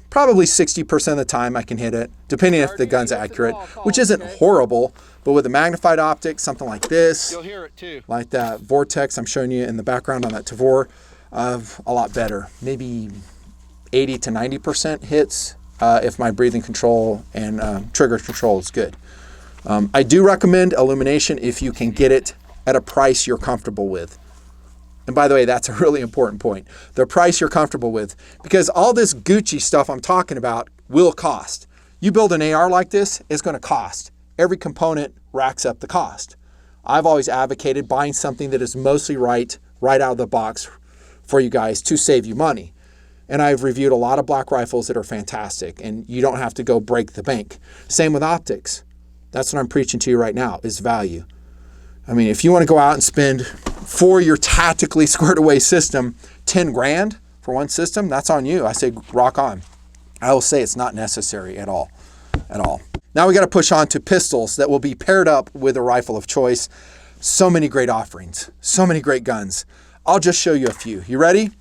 probably 60% of the time I can hit it, depending if the gun's accurate, which isn't horrible, but with a magnified optic, something like this, you'll hear it too. Like that Vortex I'm showing you in the background on that Tavor, a lot better, maybe 80 to 90% hits if my breathing control and trigger control is good. I do recommend illumination if you can get it at a price you're comfortable with. And by the way, that's a really important point. The price you're comfortable with, because all this Gucci stuff I'm talking about will cost. You build an AR like this, it's going to cost. Every component racks up the cost. I've always advocated buying something that is mostly right out of the box for you guys to save you money. And I've reviewed a lot of black rifles that are fantastic, and you don't have to go break the bank. Same with optics. That's what I'm preaching to you right now, is value. I mean, if you want to go out and spend for your tactically squared away system, 10 grand for one system, that's on you. I say rock on. I will say it's not necessary at all. Now we got to push on to pistols that will be paired up with a rifle of choice. So many great offerings, so many great guns. I'll just show you a few. You ready?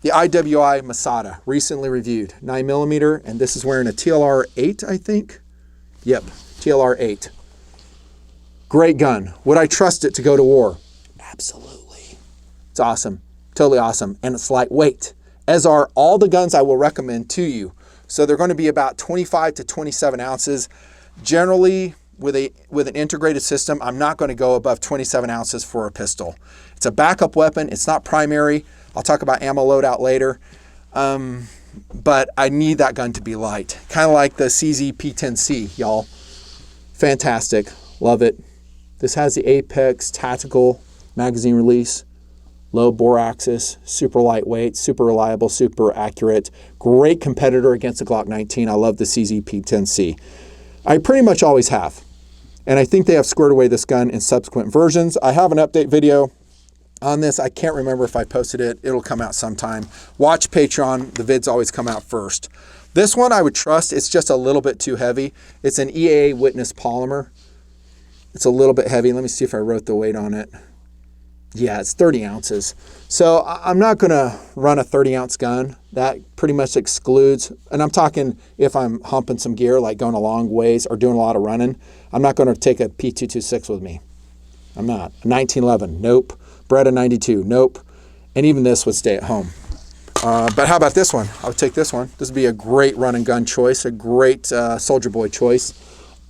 The IWI Masada, recently reviewed, 9mm, and this is wearing a TLR 8, I think. Yep, TLR 8. Great gun. Would I trust it to go to war? Absolutely. It's awesome, totally awesome, and it's lightweight, as are all the guns I will recommend to you. So they're going to be about 25 to 27 ounces. Generally, with an integrated system, I'm not going to go above 27 ounces for a pistol. It's a backup weapon. It's not primary. I'll talk about ammo loadout later. But I need that gun to be light. Kind of like the CZ P10C, y'all. Fantastic. Love it. This has the Apex Tactical magazine release. Low bore axis, super lightweight, super reliable, super accurate. Great competitor against the Glock 19. I love the CZ P10C. I pretty much always have. And I think they have squared away this gun in subsequent versions. I have an update video on this. I can't remember if I posted it. It'll come out sometime. Watch Patreon. The vids always come out first. This one I would trust. It's just a little bit too heavy. It's an EAA Witness polymer. It's a little bit heavy. Let me see if I wrote the weight on it. Yeah, it's 30 ounces. So I'm not going to run a 30-ounce gun. That pretty much excludes, and I'm talking if I'm humping some gear, like going a long ways or doing a lot of running. I'm not going to take a P226 with me. I'm not. A 1911, nope. Beretta 92, nope. And even this would stay at home. But how about this one? I would take this one. This would be a great run and gun choice, a great Soldier Boy choice.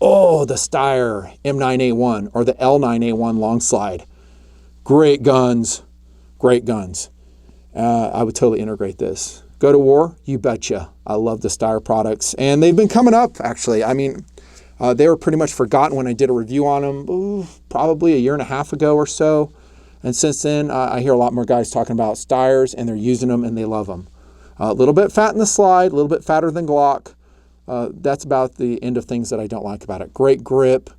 Oh, the Steyr M9A1 or the L9A1 long slide. Great guns, great guns. I would totally integrate this. Go to war? You betcha. I love the Steyr products. And they've been coming up, actually. I mean, they were pretty much forgotten when I did a review on them, probably a year and a half ago or so. And since then, I hear a lot more guys talking about Steyrs, and they're using them, and they love them. A little bit fat in the slide, a little bit fatter than Glock. That's about the end of things that I don't like about it. Great grip.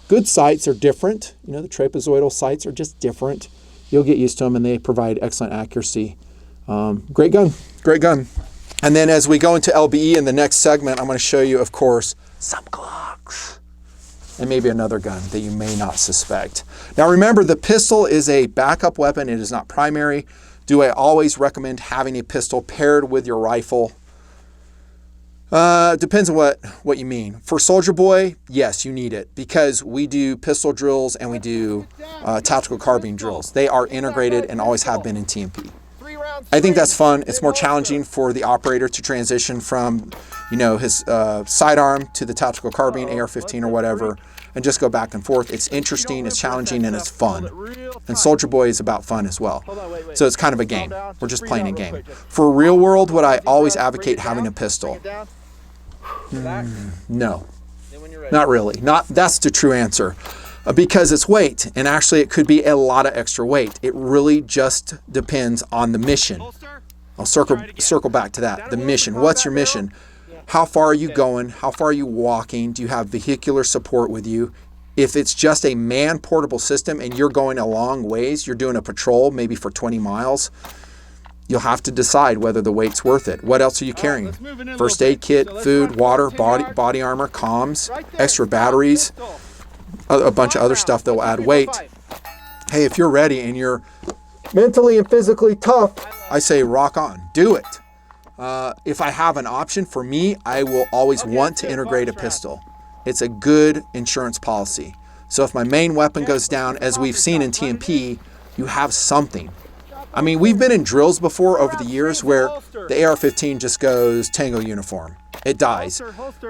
Good sights are different. You know, the trapezoidal sights are just different. You'll get used to them, and they provide excellent accuracy. Great gun, great gun. And then as we go into LBE in the next segment, I'm going to show you, of course, some Glocks and maybe another gun that you may not suspect. Now remember, the pistol is a backup weapon. It is not primary. Do I always recommend having a pistol paired with your rifle? Depends on what you mean. For Soldier Boy, yes, you need it because we do pistol drills and we do tactical carbine drills. They are integrated and always have been in TNP. I think that's fun. It's more challenging for the operator to transition from, you know, his sidearm to the tactical carbine, AR-15 or whatever, and just go back and forth. It's interesting, it's challenging, and it's fun. And Soldier Boy is about fun as well. So it's kind of a game. We're just playing a game. For real world, would I always advocate having a pistol? No, not really. That's the true answer. Because it's weight, and actually it could be a lot of extra weight. It really just depends on the mission. I'll circle back to that. The mission. What's your mission? How far are you going? How far are you walking? Do you have vehicular support with you? If it's just a man-portable system and you're going a long ways, you're doing a patrol maybe for 20 miles, you'll have to decide whether the weight's worth it. What else are you carrying? First aid kit, food, water, body armor, comms, extra batteries, a bunch of other stuff that will add weight. Hey, if you're ready and you're mentally and physically tough, I say rock on, do it. If I have an option, for me, I will always want to integrate a pistol. It's a good insurance policy. So if my main weapon goes down, as we've seen in TNP, you have something. I mean, we've been in drills before over the years where the AR-15 just goes Tango uniform. It dies.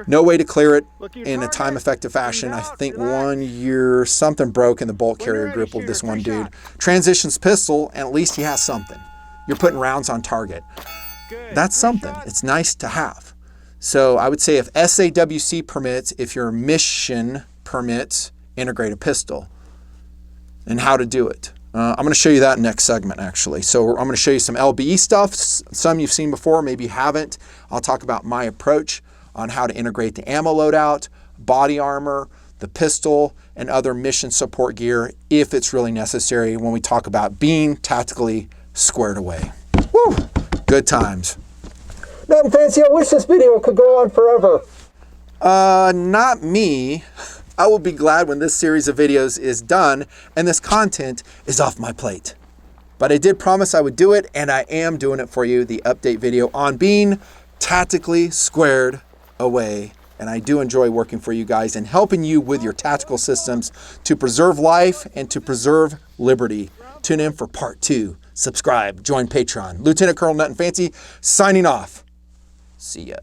No way to clear it in a time-effective fashion. I think 1 year something broke in the bolt carrier group of this one dude. Transitions pistol, and at least he has something. You're putting rounds on target. That's something. It's nice to have. So I would say if SAWC permits, if your mission permits, integrate a pistol. And how to do it. I'm going to show you that next segment, actually. So I'm going to show you some LBE stuff, some you've seen before, maybe you haven't. I'll talk about my approach on how to integrate the ammo loadout, body armor, the pistol, and other mission support gear if it's really necessary when we talk about being tactically squared away. Woo! Good times. Nutnfancy, I wish this video could go on forever. Not me. I will be glad when this series of videos is done and this content is off my plate. But I did promise I would do it, and I am doing it for you, the update video on being tactically squared away. And I do enjoy working for you guys and helping you with your tactical systems to preserve life and to preserve liberty. Tune in for part 2. Subscribe, join Patreon. Lieutenant Colonel Nutnfancy signing off. See ya.